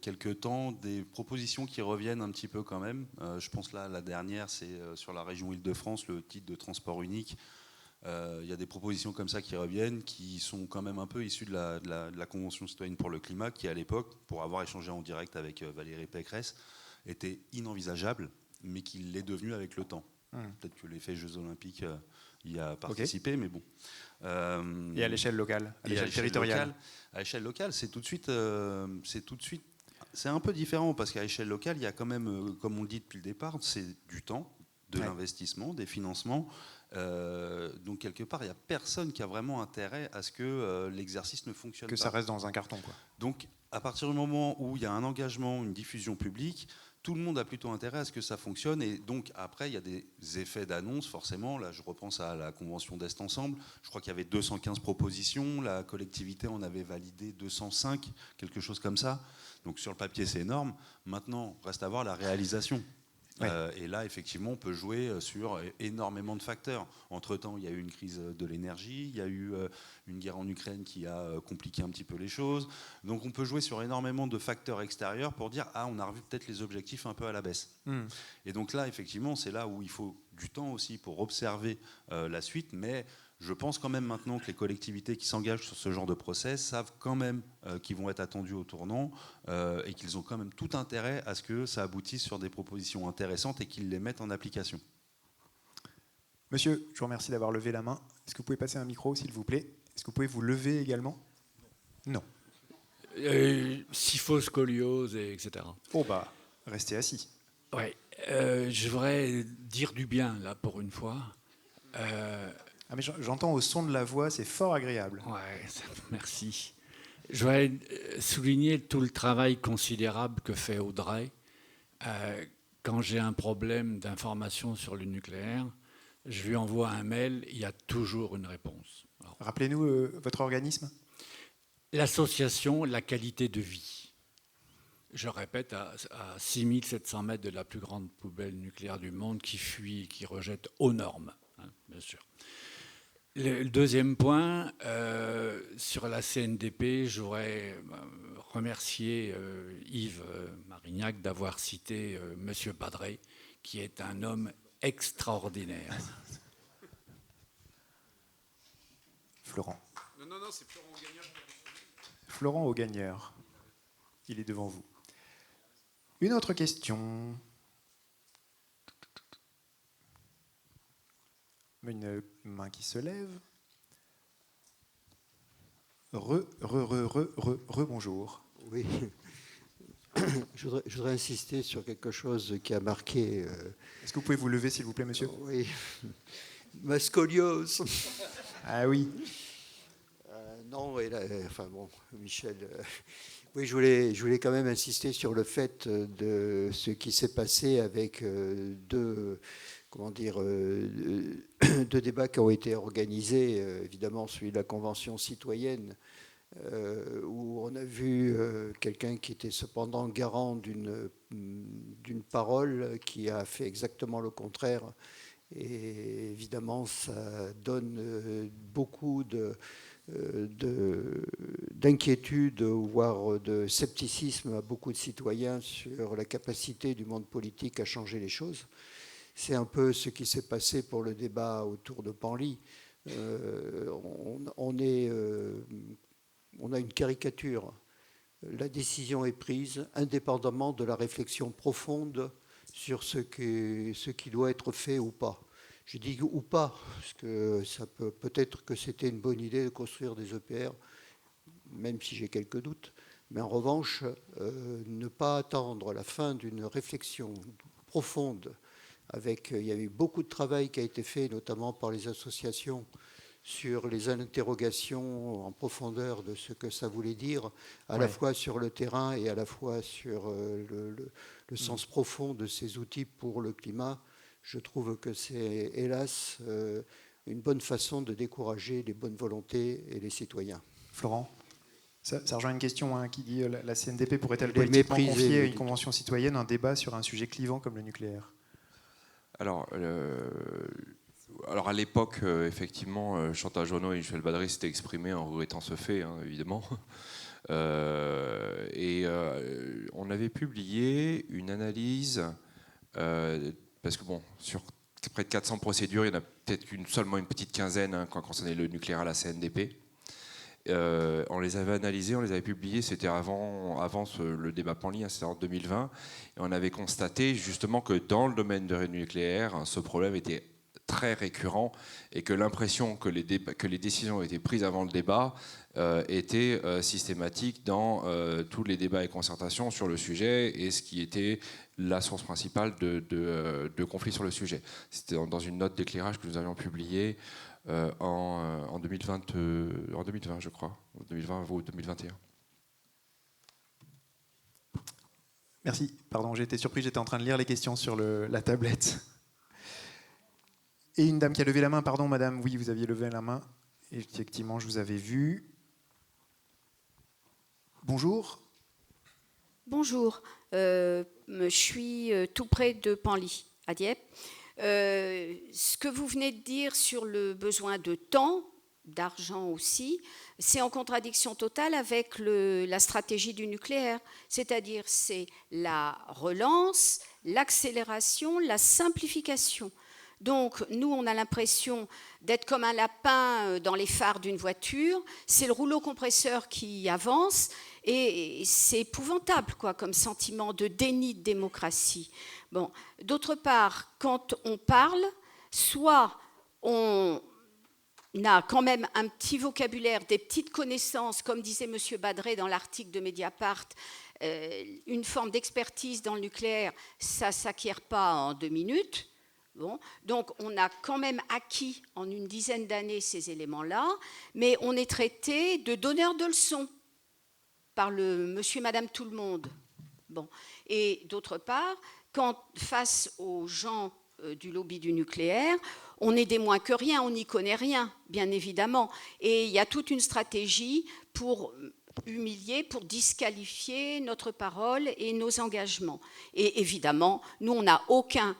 quelques temps des propositions qui reviennent un petit peu quand même. Je pense là, la dernière, c'est sur la région Île-de-France, le titre de transport unique. Il y a des propositions comme ça qui reviennent, qui sont quand même un peu issues de la Convention citoyenne pour le climat, qui à l'époque, pour avoir échangé en direct avec Valérie Pécresse, était inenvisageable, mais qu'il l'est devenu avec le temps. Peut-être que l'effet Jeux Olympiques y a participé, mais bon. Et à l'échelle locale, à l'échelle territoriale. À l'échelle locale, c'est tout de suite, c'est un peu différent, parce qu'à l'échelle locale, il y a quand même, comme on le dit depuis le départ, c'est du temps, de l'investissement, des financements. Donc quelque part, il n'y a personne qui a vraiment intérêt à ce que l'exercice ne fonctionne pas. Que ça reste dans un carton, quoi. Donc à partir du moment où il y a un engagement, une diffusion publique, tout le monde a plutôt intérêt à ce que ça fonctionne. Et donc après, il y a des effets d'annonce, forcément. Là, je repense à la convention d'Est Ensemble. Je crois qu'il y avait 215 propositions. La collectivité en avait validé 205, quelque chose comme ça. Donc sur le papier, c'est énorme. Maintenant, reste à voir la réalisation. Et là, effectivement, on peut jouer sur énormément de facteurs. Entre-temps, il y a eu une crise de l'énergie, il y a eu une guerre en Ukraine qui a compliqué un petit peu les choses. Donc on peut jouer sur énormément de facteurs extérieurs pour dire « Ah, on a revu peut-être les objectifs un peu à la baisse ». Et donc là, effectivement, c'est là où il faut du temps aussi pour observer la suite, mais je pense quand même maintenant que les collectivités qui s'engagent sur ce genre de process savent quand même qu'ils vont être attendus au tournant et qu'ils ont quand même tout intérêt à ce que ça aboutisse sur des propositions intéressantes et qu'ils les mettent en application. Monsieur, je vous remercie d'avoir levé la main. Est-ce que vous pouvez passer un micro, s'il vous plaît ? Est-ce que vous pouvez vous lever également ? Non. Scoliose, etc. Oh restez assis. Ouais. Je voudrais dire du bien, là, pour une fois. Mais j'entends au son de la voix, c'est fort agréable. Ouais, merci. Je voudrais souligner tout le travail considérable que fait Audrey. Quand j'ai un problème d'information sur le nucléaire, je lui envoie un mail, il y a toujours une réponse. Rappelez-nous votre organisme. L'association La Qualité de Vie. Je répète, à 6700 mètres de la plus grande poubelle nucléaire du monde qui fuit, qui rejette aux normes, bien sûr. Le deuxième point, sur la CNDP, je voudrais remercier Yves Marignac d'avoir cité Monsieur Badré, qui est un homme extraordinaire. Florent. Non, c'est Florent Augagneur. Florent Augagneur. Il est devant vous. Une autre question. Une main qui se lève. Bonjour. Oui. Je voudrais insister sur quelque chose qui a marqué. Est-ce que vous pouvez vous lever, s'il vous plaît, monsieur? Oui. Ma scoliose. Ah oui. Non, et là, enfin bon, Michel. Oui, je voulais quand même insister sur le fait de ce qui s'est passé avec deux débats qui ont été organisés, évidemment celui de la Convention citoyenne, où on a vu quelqu'un qui était cependant garant d'une parole qui a fait exactement le contraire. Et évidemment, ça donne beaucoup d'inquiétude, voire de scepticisme à beaucoup de citoyens sur la capacité du monde politique à changer les choses. C'est un peu ce qui s'est passé pour le débat autour de Panly. On a une caricature. La décision est prise indépendamment de la réflexion profonde sur ce qui doit être fait ou pas. Je dis ou pas, parce que ça peut-être que c'était une bonne idée de construire des EPR, même si j'ai quelques doutes. Mais en revanche, ne pas attendre la fin d'une réflexion profonde. Il y a eu beaucoup de travail qui a été fait, notamment par les associations, sur les interrogations en profondeur de ce que ça voulait dire, à la fois sur le terrain et à la fois sur le sens profond de ces outils pour le climat. Je trouve que c'est, hélas, une bonne façon de décourager les bonnes volontés et les citoyens. Florent, ça rejoint une question qui dit la CNDP pourrait-elle politiquement confier à une convention citoyenne un débat sur un sujet clivant comme le nucléaire? Alors à l'époque, effectivement, Chantal Journoy et Michel Badré s'étaient exprimés en regrettant ce fait, évidemment. On avait publié une analyse, parce que sur près de 400 procédures, il y en a peut-être seulement une petite quinzaine quand concernait le nucléaire à la CNDP. On les avait analysées, on les avait publiées, c'était avant le débat Panly, c'était en 2020, et on avait constaté justement que dans le domaine du nucléaire, ce problème était très récurrent et que l'impression que les décisions étaient prises avant le débat était systématique dans tous les débats et concertations sur le sujet, et ce qui était la source principale de conflits sur le sujet. C'était dans une note d'éclairage que nous avions publiée en 2020, je crois, 2020 ou 2021. Merci. Pardon, j'ai été surpris, j'étais en train de lire les questions sur la tablette. Et une dame qui a levé la main, pardon madame, oui, vous aviez levé la main. Effectivement, je vous avais vu. Bonjour. Bonjour, je suis tout près de Panly, à Dieppe. Ce que vous venez de dire sur le besoin de temps, d'argent aussi, c'est en contradiction totale avec la stratégie du nucléaire. C'est-à-dire, c'est la relance, l'accélération, la simplification. Donc, nous, on a l'impression d'être comme un lapin dans les phares d'une voiture. C'est le rouleau compresseur qui avance et c'est épouvantable, comme sentiment de déni de démocratie. Bon. D'autre part, quand on parle, soit on a quand même un petit vocabulaire, des petites connaissances, comme disait M. Badré dans l'article de Mediapart, une forme d'expertise dans le nucléaire, ça ne s'acquiert pas en 2 minutes. Bon, donc on a quand même acquis en une dizaine d'années ces éléments-là, mais on est traité de donneur de leçons par le monsieur et madame tout le monde. Bon. Et d'autre part, face aux gens du lobby du nucléaire, on est des moins que rien, on n'y connaît rien, bien évidemment. Et il y a toute une stratégie pour humilier, pour disqualifier notre parole et nos engagements. Et évidemment, nous, on n'a aucun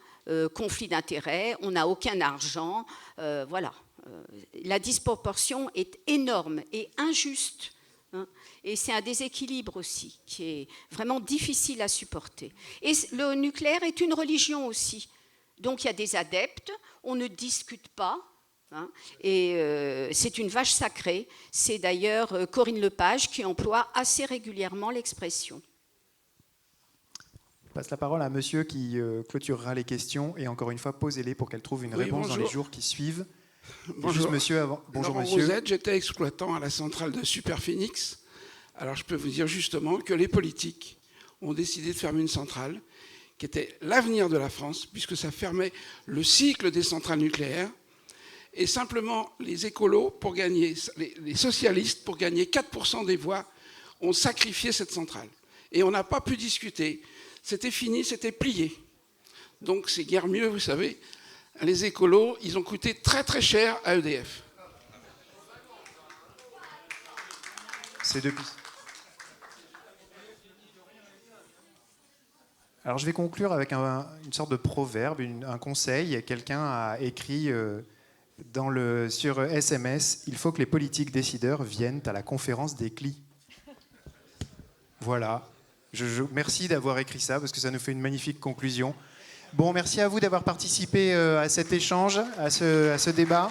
conflit d'intérêts, on n'a aucun argent, voilà. La disproportion est énorme et injuste Et c'est un déséquilibre aussi qui est vraiment difficile à supporter. Et le nucléaire est une religion aussi. Donc il y a des adeptes, on ne discute pas. Et c'est une vache sacrée. C'est d'ailleurs Corinne Lepage qui emploie assez régulièrement l'expression. Je passe la parole à monsieur qui clôturera les questions. Et encore une fois, posez-les pour qu'elle trouve une réponse dans les jours qui suivent. Bonjour. Juste monsieur avant. Bonjour Laurent monsieur. Rosette, j'étais exploitant à la centrale de Superphénix. Alors je peux vous dire justement que les politiques ont décidé de fermer une centrale qui était l'avenir de la France, puisque ça fermait le cycle des centrales nucléaires. Et simplement, les écolos, pour gagner, les socialistes, pour gagner 4% des voix, ont sacrifié cette centrale. Et on n'a pas pu discuter. C'était fini, c'était plié. Donc c'est guère mieux, vous savez. Les écolos, ils ont coûté très très cher à EDF. C'est depuis. Alors je vais conclure avec une sorte de proverbe, un conseil. Quelqu'un a écrit sur SMS, il faut que les politiques décideurs viennent à la conférence des CLI. Voilà. Merci d'avoir écrit ça parce que ça nous fait une magnifique conclusion. Bon, merci à vous d'avoir participé à cet échange, à ce débat.